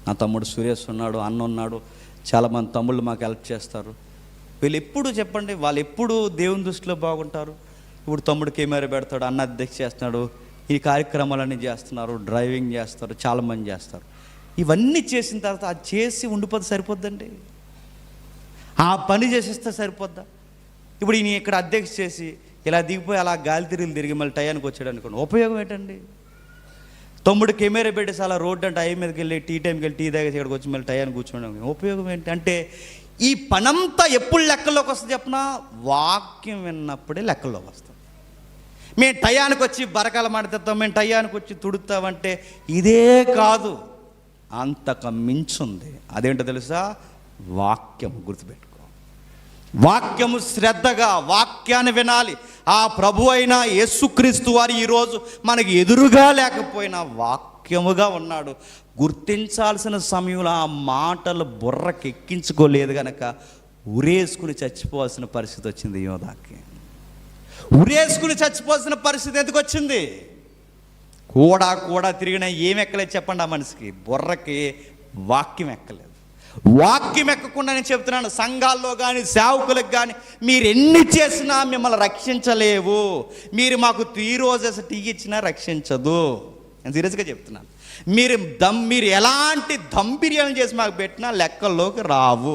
Speaker 1: నా తమ్ముడు సురేష్ ఉన్నాడు, అన్న ఉన్నాడు, చాలామంది తమ్ముళ్ళు మాకు హెల్ప్ చేస్తారు. వీళ్ళు ఎప్పుడు చెప్పండి, వాళ్ళు ఎప్పుడు దేవుని దృష్టిలో బాగుంటారు. ఇప్పుడు తమ్ముడు కెమెరా పెడతాడు, అన్న అధ్యక్ష చేస్తున్నాడు, ఈ కార్యక్రమాలన్నీ చేస్తున్నారు, డ్రైవింగ్ చేస్తారు, చాలామంది చేస్తారు. ఇవన్నీ చేసిన తర్వాత అది చేసి ఉండిపోతే సరిపోద్దండి? ఆ పని చేసేస్తే సరిపోద్దా? ఇప్పుడు ఈయన ఇక్కడ అధ్యక్ష చేసి ఇలా దిగిపోయి అలా గాలి తిరిగి మళ్ళీ టయానికి వచ్చాడు అనుకోండి, ఉపయోగం ఏంటండి? తమ్ముడు కెమెరా పెట్టేసి అలా రోడ్డు అంటే టైం మీదకి వెళ్ళి టీ టైంకి వెళ్ళి టీ తాగేసి ఇక్కడికి వచ్చి మళ్ళీ టయానికి కూర్చోండి, ఉపయోగం ఏంటి? అంటే ఈ పనంతా ఎప్పుడు లెక్కల్లోకి వస్తుంది చెప్పినా, వాక్యం విన్నప్పుడే లెక్కల్లోకి వస్తుంది. మేము టయానికి వచ్చి బరకాల మాడిస్తాం, మేము టయానికి వచ్చి తుడుతామంటే ఇదే కాదు, అంతకు మించుంది. అదేంటో తెలుసా? వాక్యం. గుర్తుపెట్టుకో. వాక్యము శ్రద్ధగా వాక్యాన్ని వినాలి. ఆ ప్రభు అయిన యేసుక్రీస్తు వారు ఈరోజు మనకి ఎదురుగా లేకపోయినా వాక్యముగా ఉన్నాడు. గుర్తించాల్సిన సమయంలో ఆ మాటలు బుర్రకి ఎక్కించుకోలేదు కనుక ఉరేసుకుని చచ్చిపోవాల్సిన పరిస్థితి వచ్చింది యోధాకి. ఉరేసుకుని చచ్చిపోవాల్సిన పరిస్థితి ఎందుకు వచ్చింది? కూడా తిరిగినా ఏం ఎక్కలేదు చెప్పండి ఆ మనిషికి? బుర్రకి వాక్యం ఎక్కలేదు. వాక్యం ఎక్కకుండా నేను చెప్తున్నాను, సంఘాల్లో కానీ సేవకులకు కానీ మీరు ఎన్ని చేసినా మిమ్మల్ని రక్షించలేవు. మీరు మాకు 3 రోజెస్ టీ ఇచ్చినా రక్షించదు. నేను సీరియస్గా చెప్తున్నాను. మీరు ఎలాంటి బిర్యానీ చేసి మాకు పెట్టినా లెక్కల్లోకి రావు.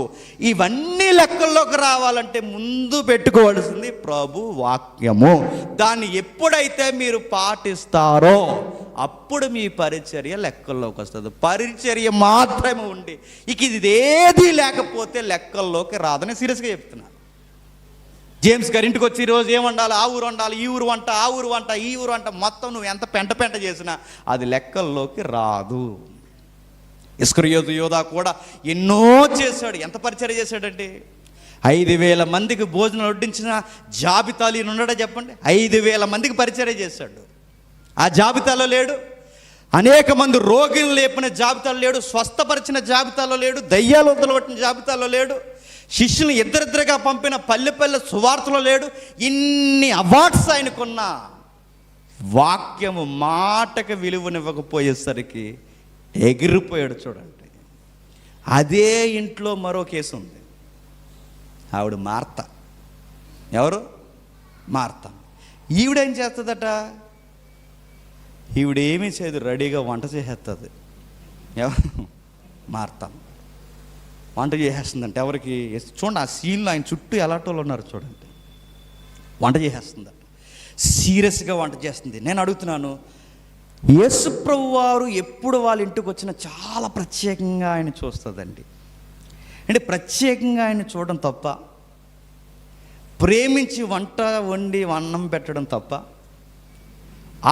Speaker 1: ఇవన్నీ లెక్కల్లోకి రావాలంటే ముందు పెట్టుకోవాల్సింది ప్రభు వాక్యము. దాన్ని ఎప్పుడైతే మీరు పాటిస్తారో అప్పుడు మీ పరిచర్య లెక్కల్లోకి వస్తుంది. పరిచర్య మాత్రమే ఉండి ఇక ఇదేది లేకపోతే లెక్కల్లోకి రాదని సీరియస్గా చెప్తున్నాను. జేమ్స్ గారి ఇంటికి వచ్చి ఈరోజు ఏం వండాలి, ఆ ఊరు వండాలి, ఈ ఊరు వంట, ఆ ఊరు వంట, ఈ ఊరు వంట, మొత్తం నువ్వు ఎంత పెంట చేసినా అది లెక్కల్లోకి రాదు. ఇస్కరియోతు యోధా కూడా ఎన్నో చేశాడు. ఎంత పరిచర్య చేశాడంటే 5,000 మందికి భోజనం వడ్డించిన జాబితాలు ఈయన ఉన్నాడా చెప్పండి? 5,000 మందికి పరిచర్య చేశాడు. ఆ జాబితాలో లేడు. అనేక మంది రోగులు లేపిన జాబితాలో లేడు. స్వస్థపరిచిన జాబితాలో లేడు. దయ్యాలు వదలగొట్టిన జాబితాలో లేడు. శిష్యుని ఇద్దరిద్దరుగా పంపిన పల్లె సువార్తలో లేడు. ఇన్ని అవార్డ్స్ ఆయనకున్న వాక్యము మాటకు విలువనివ్వకపోయేసరికి ఎగిరిపోయాడు. చూడండి, అదే ఇంట్లో మరో కేసు ఉంది. ఆవిడ మార్త. ఎవరు? మార్త. ఈవిడేం చేస్తుందట? ఈవిడేమీ చేయదు, రెడీగా వంట చేసేస్తుంది. ఎవరు? మార్త వంట చేసేస్తుందంటే ఎవరికి? చూడండి ఆ సీన్లో ఆయన చుట్టూ ఎలాంటోళ్ళు ఉన్నారు చూడండి. వంట చేసేస్తుందట, సీరియస్గా వంట చేస్తుంది. నేను అడుగుతున్నాను, యేసుప్రభు వారు ఎప్పుడు వాళ్ళ ఇంటికి వచ్చినా చాలా ప్రత్యేకంగా ఆయన చూస్తుందండి. అంటే ప్రత్యేకంగా ఆయన చూడడం తప్ప, ప్రేమించి వంట వండి అన్నం పెట్టడం తప్ప,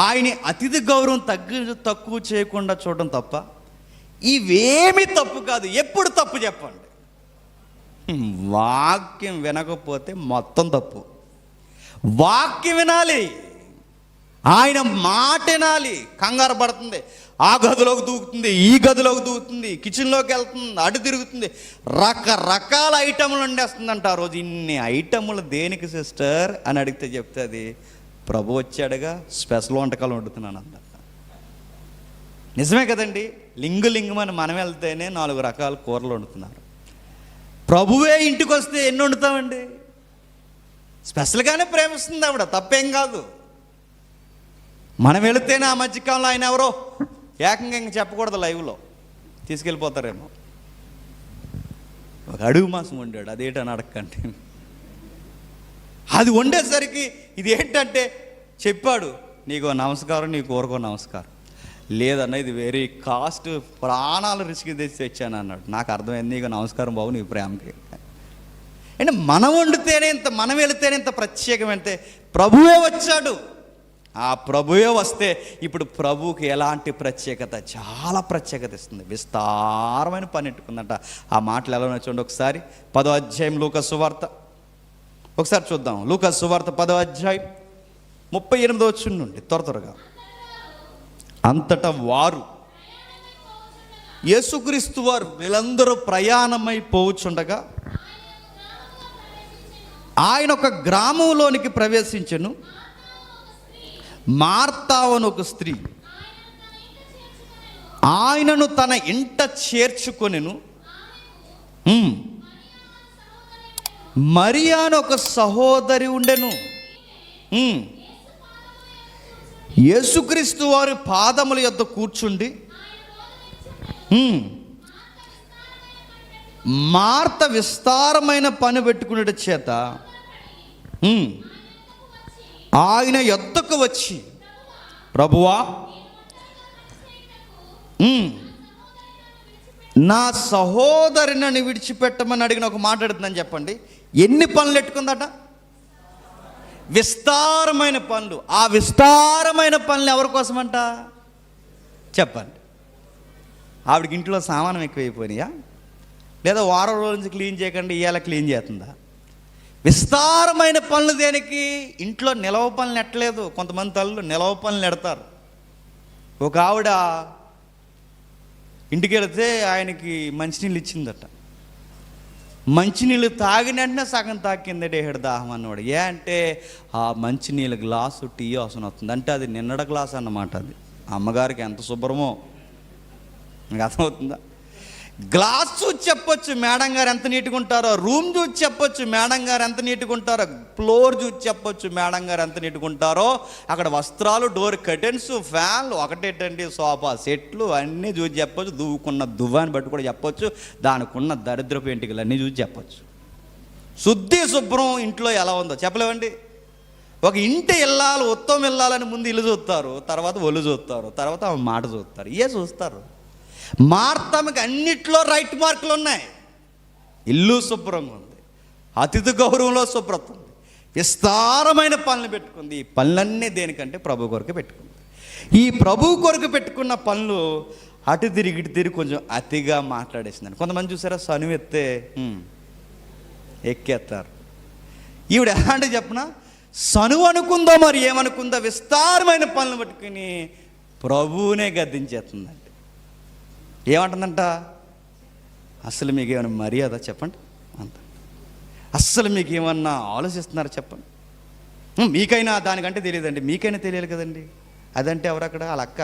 Speaker 1: ఆయన అతిథి గౌరవం తక్కువ చేయకుండా చూడడం తప్ప ఇవేమి తప్పు కాదు. ఎప్పుడు తప్పు చెప్పండి? వాక్యం వినకపోతే మొత్తం తప్పు. వాక్యం వినాలి, ఆయన మాట వినాలి. కంగారు పడుతుంది, ఆ గదిలోకి దూకుతుంది, ఈ గదిలోకి దూకుతుంది, కిచెన్లోకి వెళ్తుంది, అటు తిరుగుతుంది, రకరకాల ఐటమ్లు వండేస్తుందంట. ఆ రోజు ఇన్ని ఐటమ్లు దేనికి సిస్టర్ అని అడిగితే చెప్తుంది, ప్రభు వచ్చాడుగా, స్పెషల్ వంటకాలు వండుతున్నాను అంట. నిజమే కదండి. లింగులింగమని మనం వెళ్తేనే 4 రకాల కూరలు వండుతున్నారు. ప్రభువే ఇంటికి వస్తే ఎన్ని వండుతామండి? స్పెషల్గానే ప్రేమిస్తుంది ఆవిడ, తప్పేం కాదు. మనం వెళితేనే ఆ మధ్యకాలంలో ఆయన ఎవరో ఏకంగా ఇంక చెప్పకూడదు, లైవ్లో తీసుకెళ్ళిపోతారేమో. ఒక అడుగు మాసం వండాడు, అదేంటని అడగండి. అది వండేసరికి ఇది ఏంటంటే చెప్పాడు, నీకో నమస్కారం, నీ కూరకో నమస్కారం. లేదన్న ఇది వెరీ కాస్ట్, ప్రాణాలు రిస్క్ తెచ్చి తెచ్చాను అన్నాడు. నాకు అర్థమైంది, నీకు నమస్కారం బాబు, నీ ప్రేమకి. అంటే మనం వండితేనే ఇంత, మనం వెళితేనే ఇంత ప్రత్యేకమైతే ప్రభువే వచ్చాడు. ఆ ప్రభువే వస్తే ఇప్పుడు ప్రభువుకి ఎలాంటి ప్రత్యేకత, చాలా ప్రత్యేకత ఇస్తుంది. విస్తారమైన పని ఎట్టుకుందంట. ఆ మాటలు ఎలా ఉన్నాయి చూడండి ఒకసారి. 10వ అధ్యాయం లూకా సువార్త ఒకసారి చూద్దాం. లూకా సువార్త 10వ అధ్యాయం 38వ వచనం నుండి త్వరగా. అంతటా వారు, యేసుక్రీస్తు వారు వీళ్ళందరూ ప్రయాణమై పోవుచుండగా ఆయన ఒక గ్రామంలోనికి ప్రవేశించెను. మార్తావను ఒక స్త్రీ ఆయనను తన ఇంట చేర్చుకొనెను. మరియా అని ఒక సహోదరి ఉండెను. యేసుక్రీస్తు వారి పాదముల యొద్ద కూర్చుండి మార్త విస్తారమైన పని పెట్టుకునే చేత ఆయన యొద్దకు వచ్చి, ప్రభువా నా సహోదరిని విడిచిపెట్టమని అడిగిన ఒక మాట అడుగుతుందని చెప్పండి. ఎన్ని పనులు ఎట్టుకుందట? విస్తారమైన పనులు. ఆ విస్తారమైన పనులు ఎవరి కోసమంట చెప్పండి? ఆవిడకి ఇంట్లో సామానం ఎక్కువైపోయినాయా? లేదా వారం రోజుల నుంచి క్లీన్ చేయకండి ఇవాళ క్లీన్ చేస్తుందా? విస్తారమైన పనులు దేనికి? ఇంట్లో నిలవ పనులు నెట్టలేదు. కొంతమంది తల్లు నిలవ పనులు నెడతారు. ఒక ఆవిడ ఇంటికి వెళితే ఆయనకి మంచినీళ్ళు ఇచ్చిందట. మంచినీళ్ళు తాగిన వెంటనే సగం తాకిందట, ఏడు దాహం అన్నవాడు. ఏ అంటే ఆ మంచినీళ్ళ గ్లాసు టీ వాసన వస్తుంది అంటే అది నిన్నడ గ్లాస్ అన్నమాట. అది అమ్మగారికి ఎంత శుభ్రమో మీకు అర్థమవుతుందా? గ్లాస్ చూసి చెప్పొచ్చు మేడం గారు ఎంత నీట్గా ఉంటారో, రూమ్ చూసి చెప్పొచ్చు మేడం గారు ఎంత నీట్గా ఉంటారో, ఫ్లోర్ చూసి చెప్పొచ్చు మేడం గారు ఎంత నీట్గా ఉంటారో, అక్కడ వస్త్రాలు, డోర్ కర్టెన్స్, ఫ్యాన్లు, ఒకటేటండి సోఫా సెట్లు అన్నీ చూసి చెప్పొచ్చు. దువ్వుకున్న దువ్వాన్ని బట్టి కూడా చెప్పొచ్చు. దానికి ఉన్న దరిద్రపు ఎంటికలు అన్నీ చూసి చెప్పొచ్చు. శుద్ధి శుభ్రం ఇంట్లో ఎలా ఉందో చెప్పలేమండి. ఒక ఇంటి ఇల్లాలు, ఉత్తమం ఇల్లాలని ముందు ఇల్లు చూస్తారు, తర్వాత ఒళ్ళు చూస్తారు, తర్వాత ఆమె మాట చూస్తారు. ఏ చూస్తారు? మార్తమ్మకి అన్నిట్లో రైట్ మార్కులు ఉన్నాయి. ఇల్లు శుభ్రంగా ఉంది, అతిథి గౌరవంలో శుభ్రత ఉంది, విస్తారమైన పనులు పెట్టుకుంది. ఈ పనులన్నీ దేనికంటే ప్రభు కొరకు పెట్టుకుంది. ఈ ప్రభు కొరకు పెట్టుకున్న పనులు అటు తిరిగి ఇటు తిరిగి కొంచెం అతిగా మాట్లాడేసిందని. కొంతమంది చూసారా, సనువెత్తే ఎక్కేస్తారు. ఈవిడ ఎలా అంటే చెప్పనా, సనువు అనుకుందో మరి ఏమనుకుందో, విస్తారమైన పనులు పట్టుకుని ప్రభువునే గద్దించేస్తుందండి. ఏమంటుందంట? అసలు మీకు ఏమైనా మర్యాద చెప్పండి అంత, అస్సలు మీకు ఏమన్నా ఆలోచిస్తున్నారా చెప్పండి. మీకైనా దానికంటే తెలియదండి, మీకైనా తెలియాలి కదండి. అదంటే ఎవరక్కడ? వాళ్ళ అక్క.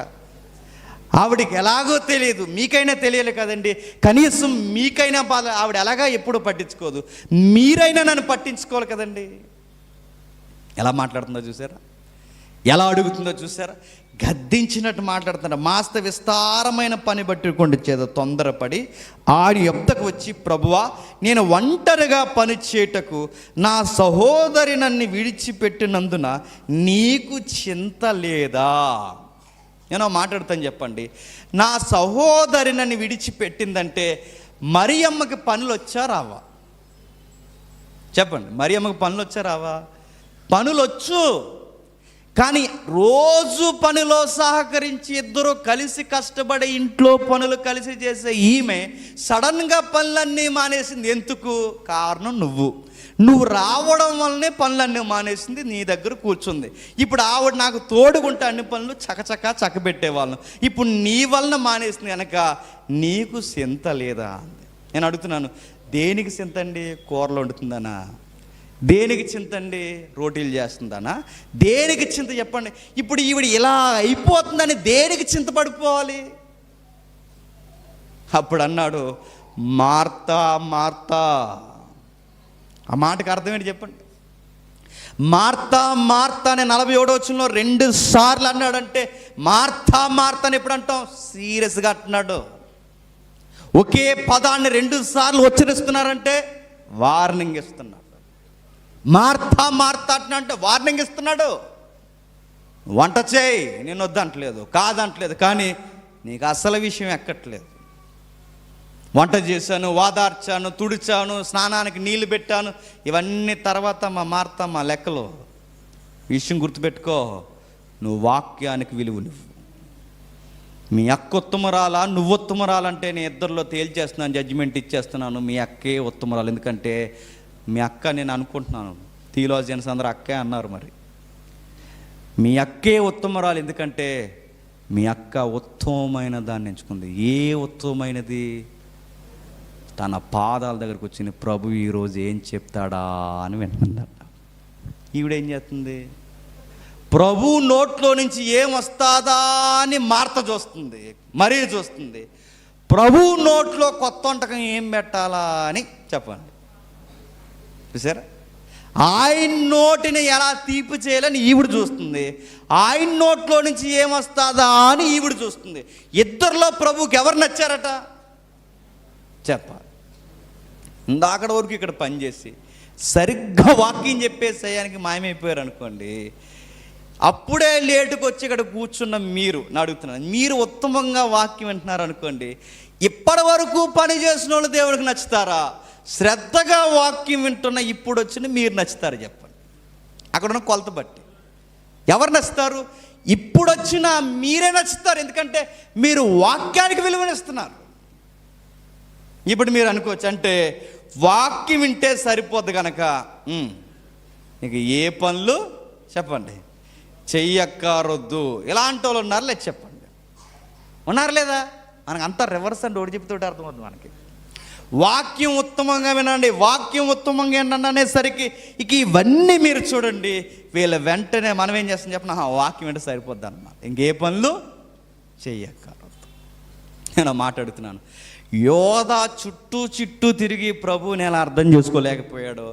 Speaker 1: ఆవిడికి ఎలాగో తెలియదు, మీకైనా తెలియాలి కదండి. కనీసం మీకైనా బాధ. ఆవిడ ఎలాగా ఎప్పుడు పట్టించుకోదు, మీరైనా నన్ను పట్టించుకోవాలి కదండి. ఎలా మాట్లాడుతుందో చూసారా, ఎలా అడుగుతుందో చూసారా? గద్దించినట్టు మాట్లాడుతున్నారు. మాస్త విస్తారమైన పని పట్టుకోండి చేత తొందరపడి ఆడి యొద్దకు వచ్చి, ప్రభువా నేను ఒంటరిగా పని చేయుటకు నా సహోదరి నన్ను విడిచిపెట్టినందున నీకు చింత లేదా? నేను మాట్లాడుతాను చెప్పండి. నా సహోదరి నన్ను విడిచిపెట్టిందంటే మరియమ్మకి పనులు వచ్చా రావా చెప్పండి? మరియమ్మకి పనులు వచ్చా రావా? పనులు వచ్చు, కానీ రోజు పనిలో సహకరించి ఇద్దరు కలిసి కష్టపడి ఇంట్లో పనులు కలిసి చేసే ఈమె సడన్గా పనులన్నీ మానేసింది. ఎందుకు? కారణం నువ్వు రావడం వల్లనే పనులన్నీ మానేసింది, నీ దగ్గర కూర్చుంది. ఇప్పుడు ఆవిడ నాకు తోడుగుంటే అన్ని పనులు చక్కబెట్టేవాళ్ళం. ఇప్పుడు నీ వలన మానేసింది కనుక నీకు చింత లేదా? నేను అడుగుతున్నాను, దేనికి చింత అండి? కూరలు వండుతుందనా? దేనికి చింత అండి? రోటీలు చేస్తుందనా? దేనికి చింత చెప్పండి? ఇప్పుడు ఈవిడ ఇలా అయిపోతుందని దేనికి చింత పడిపోవాలి? అప్పుడు అన్నాడు, మార్తా మార్తా. ఆ మాటకు అర్థం ఏంటి చెప్పండి? మార్తా మార్తా అని 47వ వచనంలో 2 సార్లు అన్నాడంటే మార్తా మార్తా అని ఎప్పుడు అంటాం? సీరియస్గా అంటున్నాడు. ఒకే పదాన్ని 2 సార్లు ఉచ్చరిస్తున్నారంటే వార్నింగ్ ఇస్తున్నాడు. మార్తా మార్తా అంటే వార్నింగ్ ఇస్తున్నాడు. వంట చేయి, నేను వద్దంటలేదు, కాదంటలేదు, కానీ నీకు అసలు విషయం ఎక్కట్లేదు. వంట చేశాను, వాదార్చాను, తుడిచాను, స్నానానికి నీళ్లు పెట్టాను, ఇవన్నీ తర్వాత మార్తా మా లెక్కలో. విషయం గుర్తుపెట్టుకో, నువ్వు వాక్యానికి విలువ నువ్వు. మీ అక్క ఉత్తమరాలా, నువ్వు ఉత్తమరాలంటే నేను ఇద్దరిలో తేల్చేస్తున్నాను, జడ్జిమెంట్ ఇచ్చేస్తున్నాను. మీ అక్కే ఉత్తమరాలు. ఎందుకంటే మీ అక్క, నేను అనుకుంటున్నాను థియోలాజియన్స్ అందరూ అక్కే అన్నారు, మరి మీ అక్కే ఉత్తమరాలు. ఎందుకంటే మీ అక్క ఉత్తమమైన దాన్ని ఎంచుకుంది. ఏ ఉత్తమమైనది? తన పాదాల దగ్గరకు వచ్చిన ప్రభు ఈరోజు ఏం చెప్తాడా అని వింటుందట. ఈవిడేం చేస్తుంది? ప్రభు నోట్లో నుంచి ఏం వస్తుందా అని మార్త చూస్తుంది, మరీ చూస్తుంది. ప్రభు నోట్లో కొత్త వంటకం ఏం పెట్టాలా అని చెప్పండి. చూసారా? ఆయన నోటిని ఎలా తీపి చేయాలని ఈవిడ చూస్తుంది, ఆయన నోట్లో నుంచి ఏమొస్తుందా అని ఈవిడ చూస్తుంది. ఇద్దరిలో ప్రభుకి ఎవరు నచ్చారట చెప్పాలి. ఇందాకడ వరకు ఇక్కడ పనిచేసి సరిగ్గా వాక్యం చెప్పే సమయానికి మాయమైపోయారు అనుకోండి, అప్పుడే లేటుకు వచ్చి ఇక్కడ కూర్చున్న మీరు, నా అడుగుతున్నాను, మీరు ఉత్తమంగా వాక్యం వింటున్నారు అనుకోండి, ఇప్పటి వరకు పని చేసిన వాళ్ళు దేవుడికి నచ్చుతారా? శ్రద్ధగా వాక్యం వింటున్న ఇప్పుడు వచ్చిన మీరు నచ్చుతారు చెప్పండి. అక్కడ ఉన్న కొలత బట్టి ఎవరు నచ్చుతారు? ఇప్పుడు వచ్చిన మీరే నచ్చుతారు. ఎందుకంటే మీరు వాక్యానికి విలువనిస్తున్నారు. ఇప్పుడు మీరు అనుకోవచ్చు, అంటే వాక్యం వింటే సరిపోద్ది కనుక ఇక ఏ పనులు చెప్పండి చెయ్యక్కరొద్దు, ఇలాంటి వాళ్ళు ఉన్నారు లేదు చెప్పండి. ఉన్నారు లేదా? మనకు అంతా రివర్స్ అండి, ఒకటి చెప్తుంటే అర్థమవుతుంది మనకి. వాక్యం ఉత్తమంగా వినండి, వాక్యం ఉత్తమంగా వినండి అనేసరికి ఇక ఇవన్నీ మీరు చూడండి, వీళ్ళ వెంటనే మనం ఏం చేస్తాం చెప్పిన, వాక్యం వింటే సరిపోద్ది అన్నమాట, ఇంకే పనులు చెయ్యక్కరొద్దు. నేను మాట్లాడుతున్నాను, యోధా చుట్టూ తిరిగి ప్రభువుని ఎలా అర్థం చేసుకోలేకపోయాడో,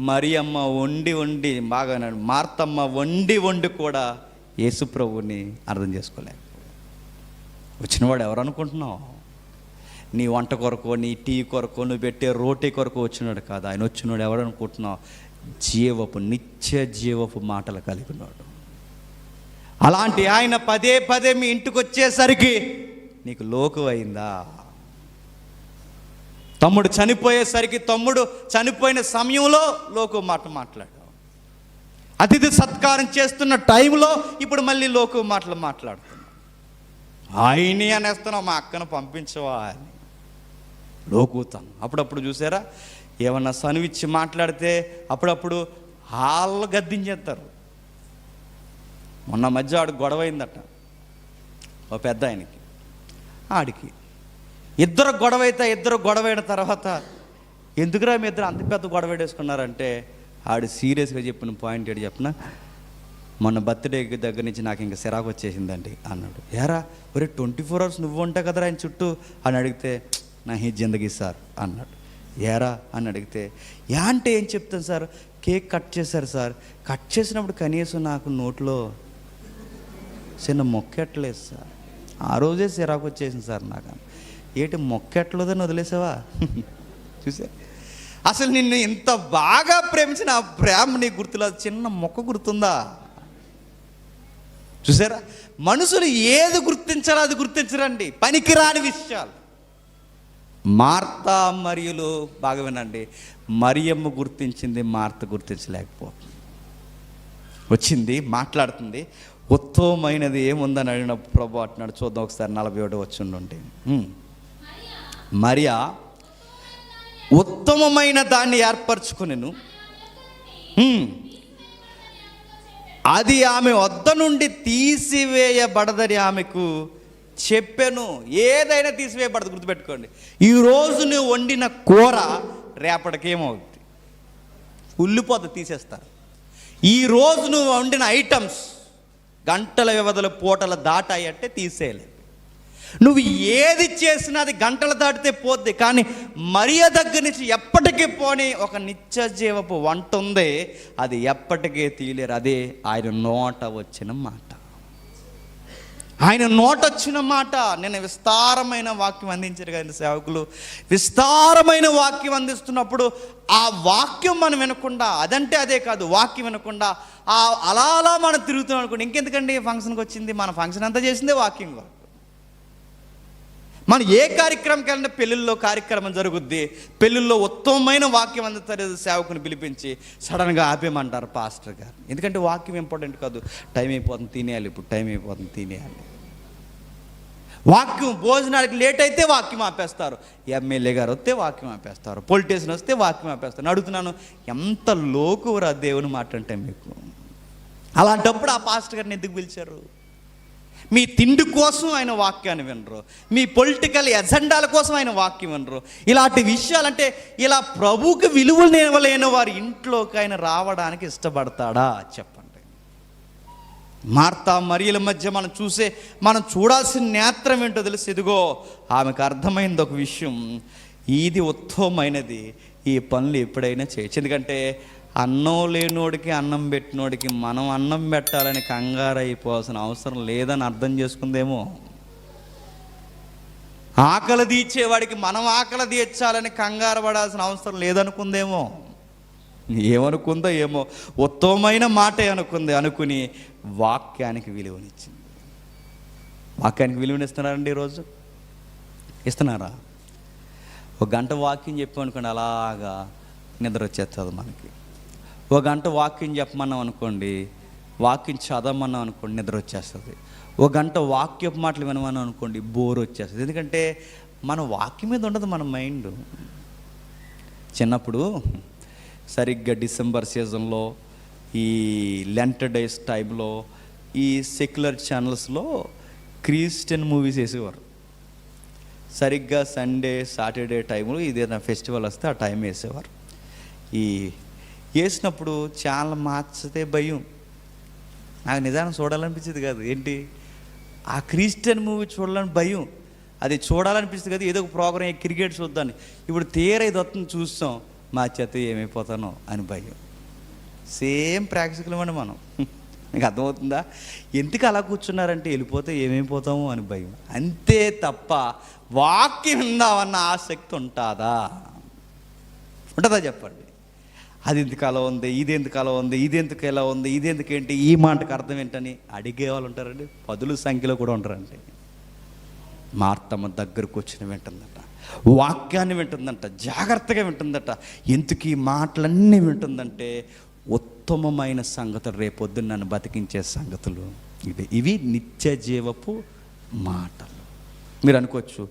Speaker 1: మరియమ్మ వండి బాగా మార్తమ్మ వండి కూడా యేసు ప్రభువుని అర్థం చేసుకోలేకపోయాడు. వచ్చినవాడు ఎవరు అనుకుంటున్నావు? నీ వంట కొరకు, నీ టీ కొరకు, నువ్వు పెట్టే రోటీ కొరకు వచ్చినాడు కాదు. ఆయన వచ్చినాడు ఎవరు అనుకుంటున్నావు? నిత్య జీవపు మాటలు కలిగినాడు. అలాంటి ఆయన పదే మీ ఇంటికి వచ్చేసరికి నీకు లోకు అయిందా? తమ్ముడు చనిపోయేసరికి, తమ్ముడు చనిపోయిన సమయంలో లోకు మాట మాట్లాడావు. అతిథి సత్కారం చేస్తున్న టైంలో ఇప్పుడు మళ్ళీ లోకు మాటలు మాట్లాడుతున్నావు. ఆయనే అనేస్తున్నావు, మా అక్కను పంపించవా అని లోకుతాను. అప్పుడప్పుడు చూసారా, ఏమన్నా సనువిచ్చి మాట్లాడితే అప్పుడప్పుడు వాళ్ళు గద్దించేస్తారు. మొన్న మధ్య ఆడు గొడవ అయిందట ఓ పెద్ద ఆయనకి, ఆడికి ఇద్దరు గొడవైన తర్వాత ఎందుకురా మీ ఇద్దరు అంత పెద్ద గొడవ వేసుకున్నారంటే, ఆడు సీరియస్గా చెప్పిన పాయింట్ ఏంటి చెప్పిన, మొన్న బర్త్డే దగ్గర నుంచి నాకు ఇంకా సిరాకు వచ్చేసిందండి అన్నాడు. ఏరా ఒరే 24 hours నువ్వు ఉంటావు కదరా ఆయన చుట్టూ అని అడిగితే, నా హీ జిందగీ సార్ అన్నాడు. ఏరా అని అడిగితే, అంటే ఏం చెప్తాను సార్, కేక్ కట్ చేశారు సార్, కట్ చేసినప్పుడు కనీసం నాకు నోట్లో చిన్న మొక్కెట్లేదు సార్, ఆ రోజే సిరాకు వచ్చేసింది సార్ నాకు. ఏంటి మొక్కెట్లేదని వదిలేసావా? చూసా, అసలు నిన్ను ఇంత బాగా ప్రేమించిన ఆ ప్రేమ నీకు గుర్తులేదు, చిన్న మొక్క గుర్తుందా? చూసారా, మనుషులు ఏది గుర్తించాలో అది గుర్తించరండి, పనికిరాని విషయాలు. మార్తా మరియులు బాగా వినండి, మరియమ్మ గుర్తించింది, మార్త గుర్తించలేకపోతుంది. వచ్చింది, మాట్లాడుతుంది. ఉత్తమమైనది ఏముందని అడిగినప్పుడు ప్రభు అంటున్నాడు, చూద్దాం ఒకసారి 41 వచ్చుండి. మరియా ఉత్తమమైన దాన్ని ఏర్పరచుకునేను, అది ఆమె వద్ద నుండి తీసివేయబడదని ఆమెకు చెప్పాను. ఏదైనా తీసివేయబడదు, గుర్తుపెట్టుకోండి. ఈరోజు నువ్వు వండిన కూర రేపటికేమవుద్ది, ఉల్లిపోతుంది, తీసేస్తారు. ఈరోజు నువ్వు వండిన ఐటమ్స్ గంటల వ్యవధిలో పూటలు దాటాయంటే తీసేయలేదు. నువ్వు ఏది చేసినా అది గంటలు దాటితే పోద్ది. కానీ మరియ దగ్గర నుంచి ఎప్పటికీ పోని ఒక నిత్య జీవపు వంట ఉంది, అది ఎప్పటికీ తీయలేరు. అదే ఆయన నోట వచ్చిన మాట. ఆయన నోట వచ్చిన మాట. నేను విస్తారమైన వాక్యం అందించారు కదండి సేవకులు. విస్తారమైన వాక్యం అందిస్తున్నప్పుడు ఆ వాక్యం మనం వినకుండా, అదంటే అదే కాదు, వాక్యం వినకుండా అలా అలా మనం తిరుగుతున్నాం అనుకోండి, ఇంకెందుకండి ఫంక్షన్కి వచ్చింది. మన ఫంక్షన్ అంతా చేసిందే వాక్యం వరకు. మనం ఏ కార్యక్రమంకి వెళ్ళినా పెళ్ళిళ్ళలో కార్యక్రమం జరుగుద్ది. పెళ్ళిళ్ళలో ఉత్తమమైన వాక్యం అందుతారు, సేవకుని పిలిపించి సడన్గా ఆపేయమంటారు పాస్టర్ గారు. ఎందుకంటే వాక్యం ఇంపార్టెంట్ కాదు. టైం అయిపోతుంది తినేయాలి, ఇప్పుడు టైం అయిపోతుంది తినేయాలి. వాక్యం భోజనానికి లేట్ అయితే వాక్యం ఆపేస్తారు. ఎమ్మెల్యే గారు వస్తే వాక్యం ఆపేస్తారు, పొలిటీషియన్ వస్తే వాక్యం ఆపేస్తారు. అడుగుతున్నాను, ఎంత లోకువరా దేవుని మాట అంటే మీకు? అలాంటప్పుడు ఆ పాస్టర్ గారిని ఎందుకు పిలిచారు? మీ తిండి కోసం ఆయన వాక్యాన్ని వినరు, మీ పొలిటికల్ ఎజెండాల కోసం ఆయన వాక్యం వినరు. ఇలాంటి విషయాలంటే ఇలా ప్రభువుకి విలువలు ఇవ్వలేని వారి ఇంట్లోకి ఆయన రావడానికి ఇష్టపడతాడా చెప్పండి. మార్తా మరియల మధ్య మనం చూడాల్సిన నేత్రం ఏంటో తెలుసు. ఇదిగో ఆమెకు అర్థమైంది ఒక విషయం, ఇది ఉత్తమమైనది, ఈ పనులు ఎప్పుడైనా చేయొచ్చు. ఎందుకంటే అన్నం లేనోడికి అన్నం పెట్టినోడికి మనం అన్నం పెట్టాలని కంగారు అయిపోవాల్సిన అవసరం లేదని అర్థం చేసుకుందేమో. ఆకలి తీర్చేవాడికి మనం ఆకలి తీర్చాలని కంగారు పడాల్సిన అవసరం లేదనుకుందేమో. ఏమనుకుందో ఏమో, ఉత్తమమైన మాటే అనుకుని వాక్యానికి విలువనిచ్చింది. వాక్యానికి విలువనిస్తున్నారండి ఈరోజు? ఇస్తున్నారా? ఒక గంట వాక్యం చెప్పామనుకోండి, అలాగా నిద్ర వచ్చేస్తుంది మనకి. ఒక గంట వాక్యం చెప్పమన్నాం అనుకోండి, వాక్యం చదవమన్నాం అనుకోండి, నిద్ర వచ్చేస్తుంది. ఒక గంట వాక్యపు మాటలు వినమన్నాం అనుకోండి, బోర్ వచ్చేస్తుంది. ఎందుకంటే మన వాక్యం మీద ఉండదు మన మైండ్. చిన్నప్పుడు సరిగ్గా డిసెంబర్ సీజన్లో, ఈ లెంట్ డేస్ టైంలో ఈ సెక్యులర్ ఛానల్స్లో క్రిస్టియన్ మూవీస్ వేసేవారు. సరిగ్గా సండే సాటర్డే టైంలో ఇదేదైనా ఫెస్టివల్ వస్తే ఆ టైం వేసేవారు. ఈ వేసినప్పుడు ఛానల్ మార్చితే భయం. నాకు నిదానం చూడాలనిపించేది కాదు. ఏంటి, ఆ క్రిస్టియన్ మూవీ చూడాలని భయం. అది చూడాలనిపిస్తుంది కదా, ఏదో ఒక ప్రోగ్రామ్, క్రికెట్ చూద్దాన్ని. ఇప్పుడు తీరా ఇది వస్తుంది చూస్తాం, మా చేత ఏమైపోతానో అని భయం. సేమ్ ప్రాక్టికల్మండి మనం. మీకు అర్థమవుతుందా? ఎందుకు అలా కూర్చున్నారంటే వెళ్ళిపోతే ఏమైపోతామో అని భయం, అంతే తప్ప వాక్యం ఉందామన్న ఆసక్తి ఉంటుందా? ఉంటుందా చెప్పండి? అది ఎందుకు అలా ఉంది, ఇది ఎందుకు అలా ఉంది, ఇది ఎందుకు ఎలా ఉంది, ఇది ఎందుకు ఏంటి, ఈ మాటకు అర్థం ఏంటని అడిగే వాళ్ళు ఉంటారండి. 10 సంఖ్యలో కూడా ఉంటారండి. మార్తమ్మ దగ్గరకు వచ్చిన వింటుందట, వాక్యాన్ని వింటుందంట, జాగ్రత్తగా వింటుందట. ఎందుకు ఈ మాటలన్నీ వింటుందంటే ఉత్తమమైన సంగతులు, రేపొద్దున నన్ను బతికించే సంగతులు ఇవి నిత్య జీవపు మాటలు. మీరు అనుకోవచ్చు,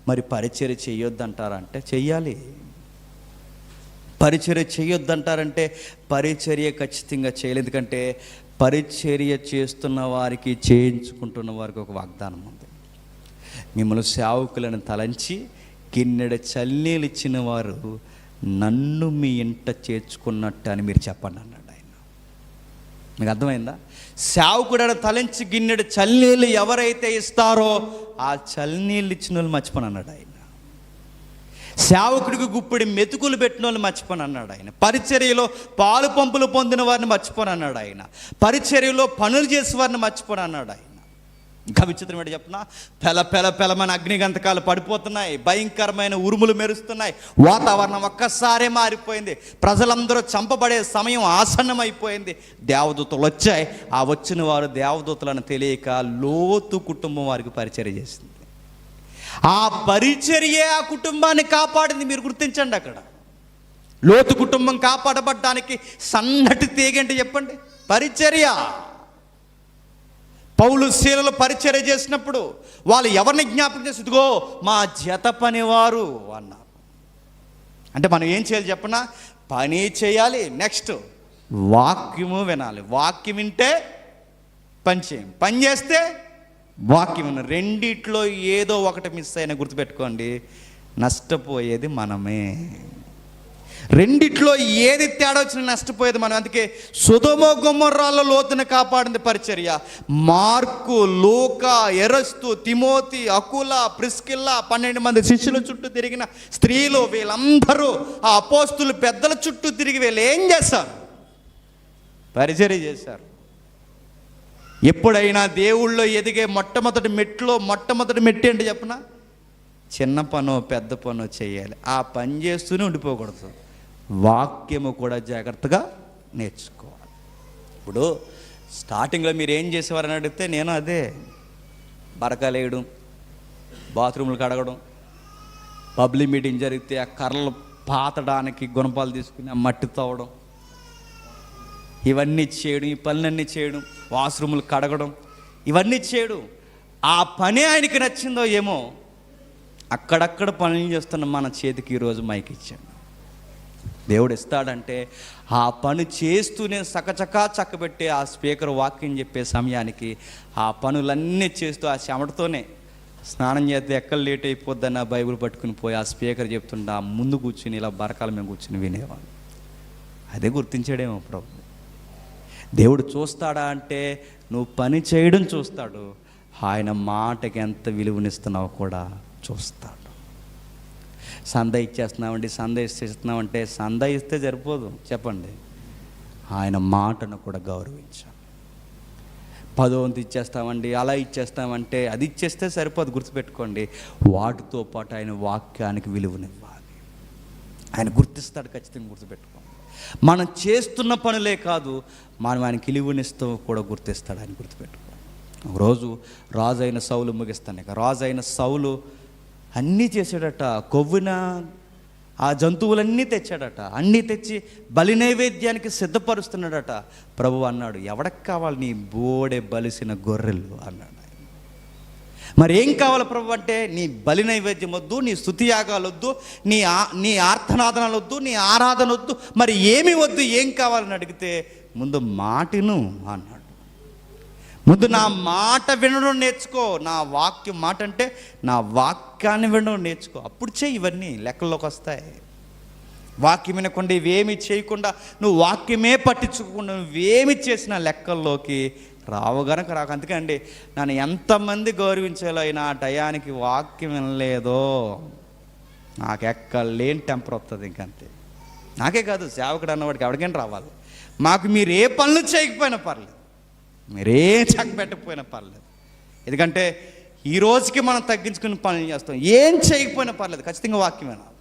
Speaker 1: మరి పరిచర్య చేయొద్దంటారా అంటే చెయ్యాలి. పరిచర్య చేయొద్దంటారంటే పరిచర్య ఖచ్చితంగా చేయలేదు. ఎందుకంటే పరిచర్య చేస్తున్న వారికి, చేయించుకుంటున్న వారికి ఒక వాగ్దానం ఉంది. మిమ్మల్ని సేవకులను తలంచి గిన్నెడ చల్లీలు ఇచ్చిన వారు నన్ను మీ ఇంట చేర్చుకున్నట్టు అని మీరు చెప్పండి అన్నాడు ఆయన. మీకు అర్థమైందా? సేవకుడు తలంచి గిన్నెడు చల్లీలు ఎవరైతే ఇస్తారో ఆ చల్నీళ్ళు ఇచ్చిన వాళ్ళు మర్చిపోను అన్నాడు ఆయన. సేవకుడికి గుప్పిడి మెతుకులు పెట్టిన వాళ్ళు మర్చిపోను అన్నాడు ఆయన. పరిచర్యలో పాలు పంపులు పొందిన వారిని మర్చిపోను అన్నాడు ఆయన. పరిచర్యలో పనులు చేసే వారిని మర్చిపోను అన్నాడు ఆయన. ఇంకా విచిత్రం ఏంటి చెప్పిన, పెలమని అగ్నిగంధకాలు పడిపోతున్నాయి, భయంకరమైన ఉరుములు మెరుస్తున్నాయి, వాతావరణం ఒక్కసారే మారిపోయింది, ప్రజలందరూ చంపబడే సమయం ఆసన్నమైపోయింది. దేవదూతలు వచ్చాయి. ఆ వచ్చిన వారు దేవదూతలను తెలియక లోతు కుటుంబం వారికి పరిచర్య చేసింది. ఆ పరిచర్యే ఆ కుటుంబాన్ని కాపాడింది. మీరు గుర్తించండి. అక్కడ లోతు కుటుంబం కాపాడబడ్డానికి సన్నటి తీగంటే చెప్పండి, పరిచర్య. పౌలు శీలలు పరిచర్య చేసినప్పుడు వాళ్ళు ఎవరిని జ్ఞాపకం చేసి, ఇదిగో మా జత పనివారు అన్నారు. అంటే మనం ఏం చేయాలి చెప్పనా? పని చేయాలి, నెక్స్ట్ వాక్యము వినాలి. వాక్యం వింటే పని చేయం, పని చేస్తే వాక్యం విన. రెండిట్లో ఏదో ఒకటి మిస్ అయినా గుర్తుపెట్టుకోండి, నష్టపోయేది మనమే. రెండిట్లో ఏది తేడా వచ్చినా నష్టపోయేది మనం. అందుకే సొదొమ గొమొర్రాలో లోతును కాపాడింది పరిచర్య. మార్కు, లూకా, ఎరస్తు, తిమోతి, అకుల, ప్రిస్కిల్లా 12 మంది శిష్యుల చుట్టూ తిరిగిన స్త్రీలు, వీళ్ళందరూ ఆ అపోస్తులు పెద్దల చుట్టూ తిరిగి వీళ్ళు ఏం చేశారు? పరిచర్య చేశారు. ఎప్పుడైనా దేవుళ్ళో ఎదిగే మొట్టమొదటి మెట్టి అంటే చెప్పనా, చిన్న పనో పెద్ద పనో చేయాలి. ఆ పని చేస్తూనే ఉండిపోకూడదు, వాక్యము కూడా జాగ్రత్తగా నేర్చుకోవాలి. ఇప్పుడు స్టార్టింగ్లో మీరు ఏం చేసేవారని అడిగితే నేను అదే, బరకాలు వేయడం, బాత్రూములు కడగడం, పబ్లిక్ మీటింగ్ జరిగితే ఆ కర్రలు పాతడానికి గుణపాలు తీసుకుని ఆ మట్టి తవ్వడం, ఇవన్నీ చేయడం, ఈ పనులన్నీ చేయడం, వాష్రూములు కడగడం, ఇవన్నీ చేయడం. ఆ పని ఆయనకి నచ్చిందో ఏమో, అక్కడక్కడ పనులు చేస్తున్న మన చేతికి ఈరోజు మైక్ ఇచ్చాడు. దేవుడు ఇస్తాడంటే ఆ పని చేస్తూనే చకచకా చక్కబెట్టే ఆ స్పీకర్ వాక్యం చెప్పే సమయానికి ఆ పనులన్నీ చేస్తూ ఆ చెమటతోనే స్నానం చేస్తే ఎక్కడ లేట్ అయిపోద్దన్న బైబిల్ పట్టుకుని పోయి ఆ స్పీకర్ చెప్తుంటే ఆ ముందు కూర్చుని ఇలా బరకాల మేము కూర్చుని వినేవాడు. అదే గుర్తించాడేమో ప్రభు. దేవుడు చూస్తాడా అంటే నువ్వు పని చేయడం చూస్తాడు, ఆయన మాటకి ఎంత విలువనిస్తున్నావు కూడా చూస్తాడు. సంద ఇచ్చేస్తున్నామండి, సంద ఇస్తున్నామంటే సంద ఇస్తే సరిపోదు, చెప్పండి, ఆయన మాటను కూడా గౌరవించాలి. 10వ వంతు ఇచ్చేస్తామండి, అలా ఇచ్చేస్తామంటే అది ఇచ్చేస్తే సరిపోదు. గుర్తుపెట్టుకోండి, వాటితో పాటు ఆయన వాక్యానికి విలువనివ్వాలి. ఆయన గుర్తిస్తాడు, ఖచ్చితంగా గుర్తుపెట్టుకోండి. మనం చేస్తున్న పనులే కాదు, మనం ఆయనకి విలువనిస్తూ కూడా గుర్తిస్తాడు ఆయన, గుర్తుపెట్టుకోండి. ఒకరోజు రాజు అయిన సౌలు ముగిస్తాను. ఇక రాజు అయిన సౌలు అన్నీ చేశాడట, కొవ్వున ఆ జంతువులన్నీ తెచ్చాడట, అన్నీ తెచ్చి బలి నైవేద్యానికి సిద్ధపరుస్తున్నాడట. ప్రభు అన్నాడు, ఎవరికి కావాలి నీ బోడె బలిసిన గొర్రెలు అన్నాడు. మరి ఏం కావాలి ప్రభు అంటే, నీ బలి నైవేద్యం వద్దు, నీ స్తుతియాగాలు వద్దు, నీ ఆర్తనాదనాలు వద్దు, నీ ఆరాధన వద్దు, మరి ఏమి వద్దు, ఏం కావాలని అడిగితే ముందు మాటను అన్నాడు. ముందు నా మాట వినడం నేర్చుకో. నా వాక్యం, మాట అంటే నా వాక్యాన్ని వినడం నేర్చుకో, అప్పుడు చేయి, ఇవన్నీ లెక్కల్లోకి వస్తాయి. వాక్యం వినకుండా ఇవేమి చేయకుండా, నువ్వు వాక్యమే పట్టించుకోకుండా నువ్వేమి చేసినా లెక్కల్లోకి రావు గనక రాక. అందుకండి నన్ను ఎంతమంది గౌరవించాలో అయినా ఆ టయానికి వాక్యం వినలేదో నాకు ఎక్కడ లేని టెంపర్ వస్తుంది. ఇంకంతే. నాకే కాదు, సేవకుడు అన్నవాడికి ఎవరికైనా రావాలి. మాకు మీరు ఏ పనులు చేయకపోయినా పర్లేదు, మీరే చక్క పెట్టకపోయినా పర్లేదు. ఎందుకంటే ఈ రోజుకి మనం తగ్గించుకుని పనులు చేస్తాం. ఏం చేయకపోయినా పర్లేదు, ఖచ్చితంగా వాక్యం వినాలి.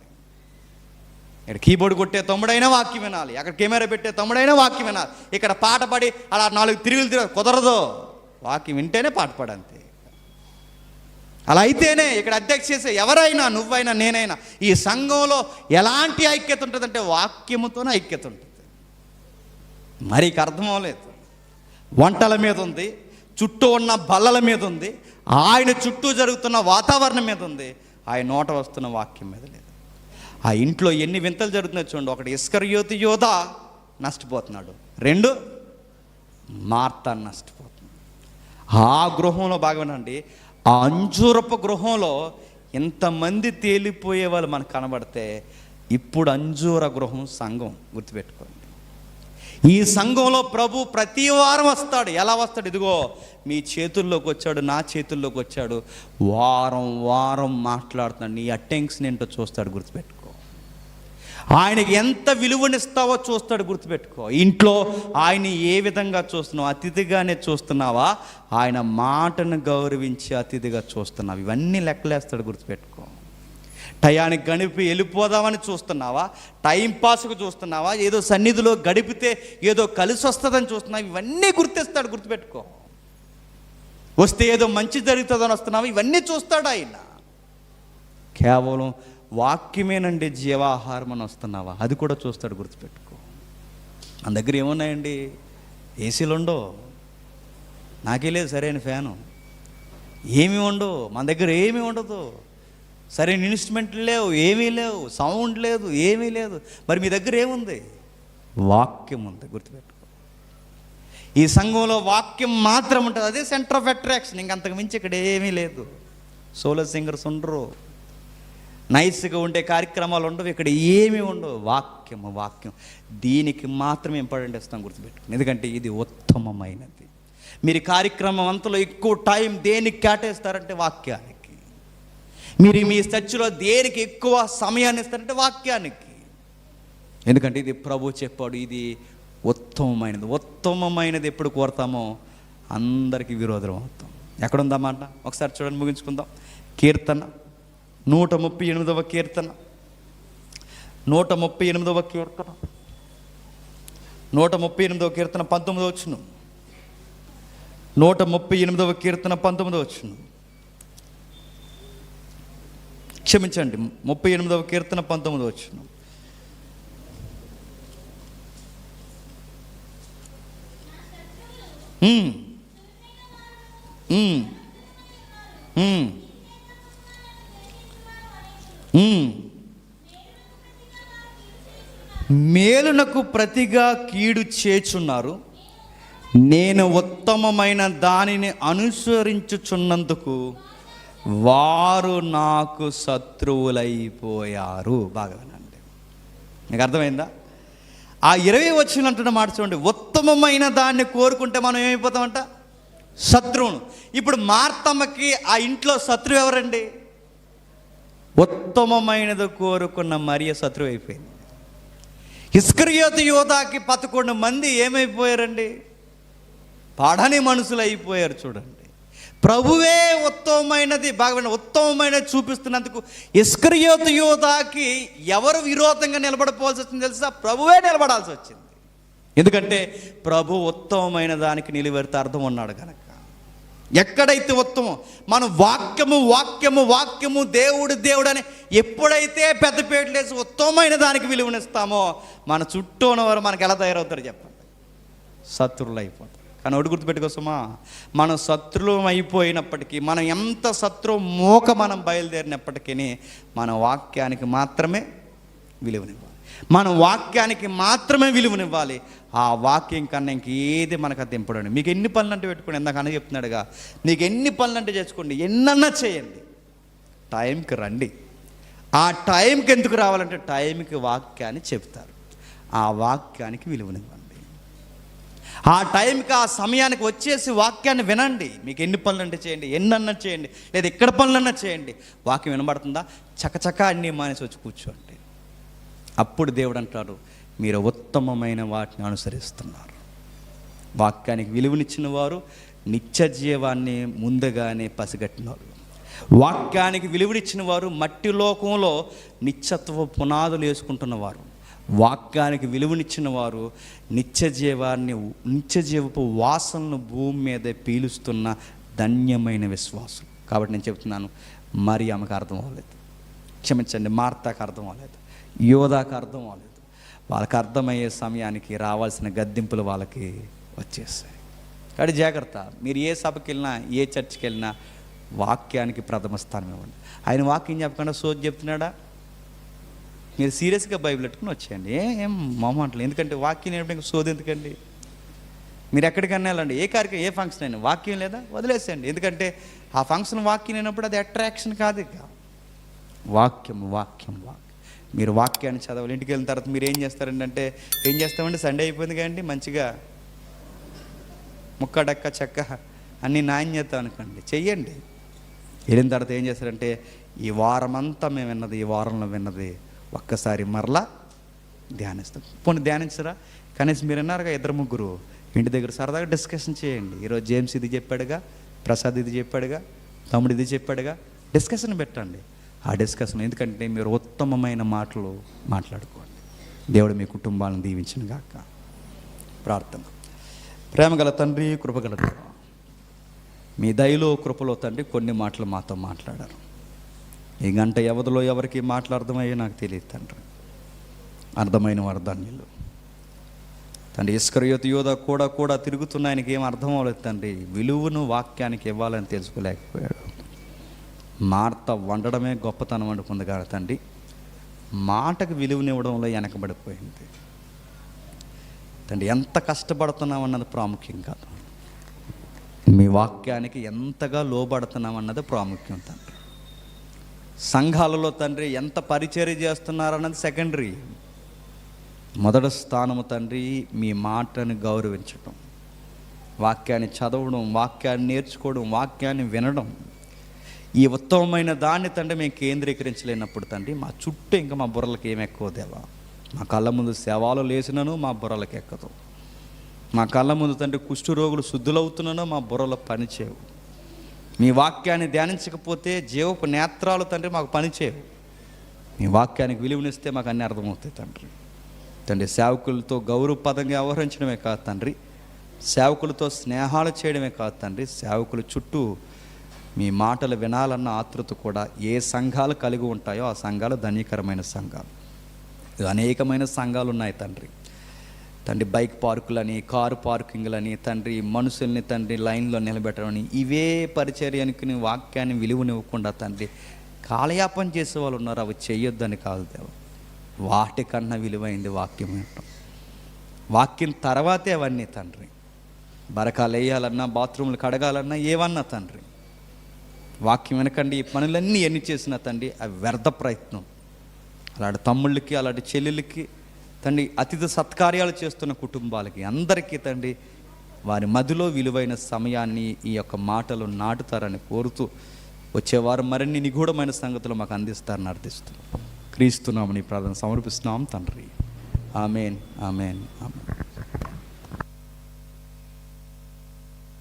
Speaker 1: ఇక్కడ కీబోర్డ్ కొట్టే తమ్ముడైనా వాక్యం వినాలి, అక్కడ కెమెరా పెట్టే తమ్ముడైనా వాక్యం వినాలి, ఇక్కడ పాట పాడి అలా 4 తిరుగులు కుదరదు. వాక్యం వింటేనే పాట పాడంతే. అలా అయితేనే ఇక్కడ అధ్యక్ష చేసే ఎవరైనా, నువ్వైనా నేనైనా, ఈ సంఘంలో ఎలాంటి ఐక్యత ఉంటుందంటే వాక్యముతోనే ఐక్యత ఉంటుంది. మరి అర్థం అవ్వలేదు. వంటల మీద ఉంది, చుట్టూ ఉన్న బల్లల మీద ఉంది, ఆయన చుట్టూ జరుగుతున్న వాతావరణం మీద ఉంది, ఆయన నోట వస్తున్న వాక్యం మీద లేదు. ఆ ఇంట్లో ఎన్ని వింతలు జరుగుతున్నాయి చూడండి. ఒకటి ఇస్కరియోతు యోధ నష్టపోతున్నాడు, 2 మార్త నష్టపోతుంది. ఆ గృహంలో బాగానండి, ఆ అంజూరపు గృహంలో ఎంతమంది తేలిపోయే వాళ్ళు మనకు కనబడితే, ఇప్పుడు అంజూర గృహం సంఘం. గుర్తుపెట్టుకోండి, ఈ సంఘంలో ప్రభు ప్రతి వారం వస్తాడు. ఎలా వస్తాడు? ఇదిగో మీ చేతుల్లోకి వచ్చాడు, నా చేతుల్లోకి వచ్చాడు, వారం వారం మాట్లాడుతున్నాడు. నీ అటెన్షన్ ఏంటో చూస్తాడు, గుర్తుపెట్టుకో. ఆయనకి ఎంత విలువనిస్తావో చూస్తాడు, గుర్తుపెట్టుకో. ఇంట్లో ఆయన ఏ విధంగా చూస్తున్నావు? అతిథిగానే చూస్తున్నావా? ఆయన మాటను గౌరవించి అతిథిగా చూస్తున్నావు? ఇవన్నీ లెక్కలేస్తాడు, గుర్తుపెట్టుకో. టయానికి గడిపి వెళ్ళిపోదామని చూస్తున్నావా? టైంపాస్కు చూస్తున్నావా? ఏదో సన్నిధిలో గడిపితే ఏదో కలిసి వస్తుందని చూస్తున్నావా? ఇవన్నీ గుర్తిస్తాడు, గుర్తుపెట్టుకో. వస్తే ఏదో మంచి జరుగుతుందని వస్తున్నావా? ఇవన్నీ చూస్తాడు ఆయన. కేవలం వాక్యమేనండి జీవాహారం అని వస్తున్నావా? అది కూడా చూస్తాడు, గుర్తుపెట్టుకో. మన దగ్గర ఏమున్నాయండి? ఏసీలు ఉండవు, నాకే లేదు సరైన ఫ్యాను, ఏమీ ఉండవు, మన దగ్గర ఏమీ ఉండదు, సరైన ఇన్స్ట్రుమెంట్లు లేవు, ఏమీ లేవు, సౌండ్ లేదు, ఏమీ లేదు. మరి మీ దగ్గర ఏముంది? వాక్యం ఉంది. గుర్తుపెట్టుకో, ఈ సంఘంలో వాక్యం మాత్రం ఉంటుంది, అదే సెంటర్ ఆఫ్ అట్రాక్షన్. ఇంకంతకు మించి ఇక్కడ ఏమీ లేదు. సోలో సింగర్స్ ఉండరు, నైస్గా ఉండే కార్యక్రమాలు ఉండవు, ఇక్కడ ఏమీ ఉండవు. వాక్యము, వాక్యం దీనికి మాత్రమే ఇంపార్టెంట్ ఇస్తాం. గుర్తుపెట్టుకుని, ఎందుకంటే ఇది ఉత్తమమైనది. మీరు కార్యక్రమం అంతలో ఎక్కువ టైం దేనికి కేటాయిస్తారంటే వాక్యానికి. మీరు మీ చర్చిలో దేనికి ఎక్కువ సమయాన్ని ఇస్తారంటే వాక్యానికి. ఎందుకంటే ఇది ప్రభు చెప్పాడు, ఇది ఉత్తమమైనది. ఉత్తమమైనది ఎప్పుడు కోరుతామో అందరికీ విరోధం అవుతాం. ఎక్కడుందన్నమాట ఒకసారి చూడండి, ముగించుకుందాం. కీర్తన 138వ కీర్తన, 138వ కీర్తన, 138వ కీర్తన 19వ వచనం, 138వ కీర్తన 19వ వచనం. క్షమించండి, 38వ కీర్తన 19వ వచనం. మేలునకు ప్రతిగా కీడు చేచున్నారు, నేను ఉత్తమమైన దానిని అనుసరించుచున్నందుకు వారు నాకు శత్రువులైపోయారు. బాగా వినండి, మీకు అర్థమైందా? ఆ 20 వచనం అంటున్న మాట చూడండి, ఉత్తమమైన దాన్ని కోరుకుంటే మనం ఏమైపోతామంట? శత్రువును. ఇప్పుడు మార్తమ్మకి ఆ ఇంట్లో శత్రువు ఎవరండి? ఉత్తమమైనది కోరుకున్న మరియ శత్రువు అయిపోయింది. ఇస్కరియోతు యోధాకి 11 మంది ఏమైపోయారండి? పాడని మనుషులు అయిపోయారు. చూడండి, ప్రభువే ఉత్తమమైనది, బాగా ఉత్తమమైనది చూపిస్తున్నందుకు ఇస్కరియోతు యోధాకి ఎవరు విరోధంగా నిలబడిపోవాల్సి వచ్చింది తెలుసా? ప్రభువే నిలబడాల్సి వచ్చింది. ఎందుకంటే ప్రభు ఉత్తమమైన దానికి నిలువెడతార్థం ఉన్నాడు కనుక. ఎక్కడైతే ఉత్తమం, మనం వాక్యము వాక్యము వాక్యము దేవుడు దేవుడు అని ఎప్పుడైతే పెద్దపేటలు వేసి ఉత్తమమైన దానికి విలువనిస్తామో మన చుట్టూ ఉన్నవారు మనకు ఎలా తయారవుతారు చెప్పండి? శత్రువులు అయిపోతారు. కానీ ఒకటి గుర్తుపెట్టుకోసమా, మనం శత్రువులం అయిపోయినప్పటికీ, మనం ఎంత శత్రువు మోక మనం బయలుదేరినప్పటికీ మన వాక్యానికి మాత్రమే విలువనివ్వాలి. మన వాక్యానికి మాత్రమే విలువనివ్వాలి. ఆ వాక్యం కన్నా ఇంకేది మనకు అది ఇంపార్టెంట్. మీకు ఎన్ని పనులు అంటే పెట్టుకోండి, ఎందాక అన్న చెప్తున్నాడుగా, మీకు ఎన్ని పనులు అంటే చేసుకోండి, ఎన్నన్నా చేయండి, టైంకి రండి. ఆ టైంకి ఎందుకు రావాలంటే టైంకి వాక్యాన్ని చెప్తారు, ఆ వాక్యానికి విలువనివ్వండి. ఆ టైంకి ఆ సమయానికి వచ్చేసి వాక్యాన్ని వినండి. మీకు ఎన్ని పనులు అంటే చేయండి, ఎన్నన్నా చేయండి, లేదా ఎక్కడ పనులన్నా చేయండి. వాక్యం వినబడుతుందా? చకచక అన్నీ మానేసి వచ్చి కూర్చోండి. అప్పుడు దేవుడు అంటాడు, మీరు ఉత్తమమైన వాటిని అనుసరిస్తున్నారు. వాక్యానికి విలువనిచ్చిన వారు నిత్య జీవాన్ని ముందుగానే పసిగట్టినారు. వాక్యానికి విలువనిచ్చిన వారు మట్టి లోకంలో నిత్యత్వ పునాదులు వేసుకుంటున్నవారు. వాక్యానికి విలువనిచ్చిన వారు నిత్య జీవపు వాసనను భూమి మీద పీలుస్తున్న ధన్యమైన విశ్వాసం. కాబట్టి నేను చెప్తున్నాను, మరి ఆమెకు అర్థం అవ్వలేదు, క్షమించండి, మార్తాకు అర్థం అవ్వలేదు, యోధాకు అర్థం అవ్వలేదు. వాళ్ళకి అర్థమయ్యే సమయానికి రావాల్సిన గద్దింపులు వాళ్ళకి వచ్చేసాయి. కాబట్టి జాగ్రత్త, మీరు ఏ సభకి వెళ్ళినా, ఏ చర్చికి వెళ్ళినా వాక్యానికి ప్రథమ స్థానం ఇవ్వండి. ఆయన వాక్యం చెప్పకుండా సోది చెప్తున్నాడా? మీరు సీరియస్గా బైబిల్ పెట్టుకుని వచ్చేయండి, ఏం మొహమాటలు. ఎందుకంటే వాక్యం నేర్పడానికి సోది ఎందుకండి? మీరు ఎక్కడికన్నా వెళ్ళండి, ఏ కార్యక్రమం, ఏ ఫంక్షన్ అయినా వాక్యం లేదా వదిలేసేయండి. ఎందుకంటే ఆ ఫంక్షన్ వాక్యం అయినప్పుడు అది అట్రాక్షన్ కాదు. ఇక వాక్యం వాక్యం వాక్యం. మీరు వాక్యాన్ని చదవాలి. ఇంటికి వెళ్ళిన తర్వాత మీరు ఏం చేస్తారండి అంటే, ఏం చేస్తామండి, సండే అయిపోయింది కదండి, మంచిగా ముక్క డక్క చెక్క అన్నీ నాణ్యత అనుకోండి, చెయ్యండి. వెళ్ళిన తర్వాత ఏం చేస్తారంటే, ఈ వారమంతా మేము విన్నది, ఈ వారంలో విన్నది ఒక్కసారి మరలా ధ్యానిస్తాం. పోనీ ధ్యానించరా? కనీసం మీరు విన్నారుగా, 2-3 ఇంటి దగ్గర సరదాగా డిస్కషన్ చేయండి. ఈరోజు జేమ్స్ ఇది చెప్పాడుగా, ప్రసాద్ ఇది చెప్పాడుగా, తమ్ముడు ఇది చెప్పాడుగా, డిస్కషన్ పెట్టండి. ఆ డిస్కషన్, ఎందుకంటే మీరు ఉత్తమమైన మాటలు మాట్లాడుకోండి. దేవుడు మీ కుటుంబాలను దీవించిన గాక. ప్రార్థన. ప్రేమగల తండ్రి, కృపగల దేవా, మీ దయలో కృపలో తండ్రి కొన్ని మాటలు మాతో మాట్లాడారు. ఈ గంట వ్యవధిలో ఎవరికి మాటలు అర్థమయ్యో నాకు తెలియదు తండ్రి. అర్థమైన వారు ధన్యులు తండ్రి ఇస్కరియోతు యోధ కూడా తిరుగుతున్న ఆయనకి ఏం అర్థం అవ్వలేదు తండ్రి. విలువను వాక్యానికి ఇవ్వాలని తెలుసుకోలేకపోయాడు. మార్త వండడమే గొప్పతనం అనుకుంది కానీ తండ్రి మాటకు విలువనివ్వడంలో వెనకబడిపోయింది. తండ్రి ఎంత కష్టపడుతున్నాం అన్నది ప్రాముఖ్యం కాదు, మీ వాక్యానికి ఎంతగా లోబడుతున్నాం అన్నది ప్రాముఖ్యం తండ్రి. సంఘాలలో తండ్రి ఎంత పరిచర్య చేస్తున్నారన్నది సెకండరీ. మొదటి స్థానము తండ్రి మీ మాటని గౌరవించడం, వాక్యాన్ని చదవడం, వాక్యాన్ని నేర్చుకోవడం, వాక్యాన్ని వినడం, ఈ ఉత్తమమైన దాన్ని తండ్రి మేము కేంద్రీకరించలేనప్పుడు తండ్రి మా చుట్టూ ఇంకా మా బుర్రలకి ఏమి ఎక్కువ దేవా. మా కళ్ళ ముందు శవాలు లేచినను మా బుర్రలకి ఎక్కదు. మా కళ్ళ ముందు తండ్రి కుష్ఠరోగులు శుద్ధులవుతున్నానో మా బుర్రలో పనిచేయవు. మీ వాక్యాన్ని ధ్యానించకపోతే జీవపు నేత్రాలు తండ్రి మాకు పనిచేయవు. మీ వాక్యానికి విలువనిస్తే మాకు అన్నీ అర్థమవుతాయి తండ్రి. తండ్రి సేవకులతో గౌరవపదంగా వ్యవహరించడమే కాదు తండ్రి, సేవకులతో స్నేహాలు చేయడమే కాదు తండ్రి, సేవకుల చుట్టూ మీ మాటలు వినాలన్న ఆతృత కూడా ఏ సంఘాలు కలిగి ఉంటాయో ఆ సంఘాలు ధన్యకరమైన సంఘాలు. అనేకమైన సంఘాలు ఉన్నాయి తండ్రి. తండ్రి బైక్ పార్కులని, కారు పార్కింగ్లని తండ్రి, మనుషుల్ని తండ్రి లైన్లో నిలబెట్టడం, ఇవే పరిచర్యానికి వాక్యాన్ని విలువనివ్వకుండా తండ్రి కాలయాపన చేసే వాళ్ళు ఉన్నారు. అవి చేయొద్దని కాదు దేవ, వాటికన్నా విలువైంది వాక్యం వినటం. వాక్యం తర్వాతే అవన్నీ తండ్రి. బరకాలు వేయాలన్నా, బాత్రూమ్లు కడగాలన్నా, ఏవన్నా తండ్రి వాక్యం వెనకండి ఈ పనులన్నీ ఎన్ని చేసినా తండ్రి అవి వ్యర్థ ప్రయత్నం. అలాంటి తమ్ముళ్ళకి, అలాంటి చెల్లెళ్ళకి తండ్రి, అతిథి సత్కార్యాలు చేస్తున్న కుటుంబాలకి అందరికీ తండ్రి వారి మదిలో విలువైన సమయాన్ని ఈ యొక్క మాటలు నాటుతారని కోరుతూ వచ్చేవారు మరిన్ని నిగూఢమైన సంగతులు మాకు అందిస్తారని అర్థిస్తున్నాం. క్రీస్తునామని ప్రార్థన సమర్పిస్తున్నాం తండ్రి. Amen, amen, amen.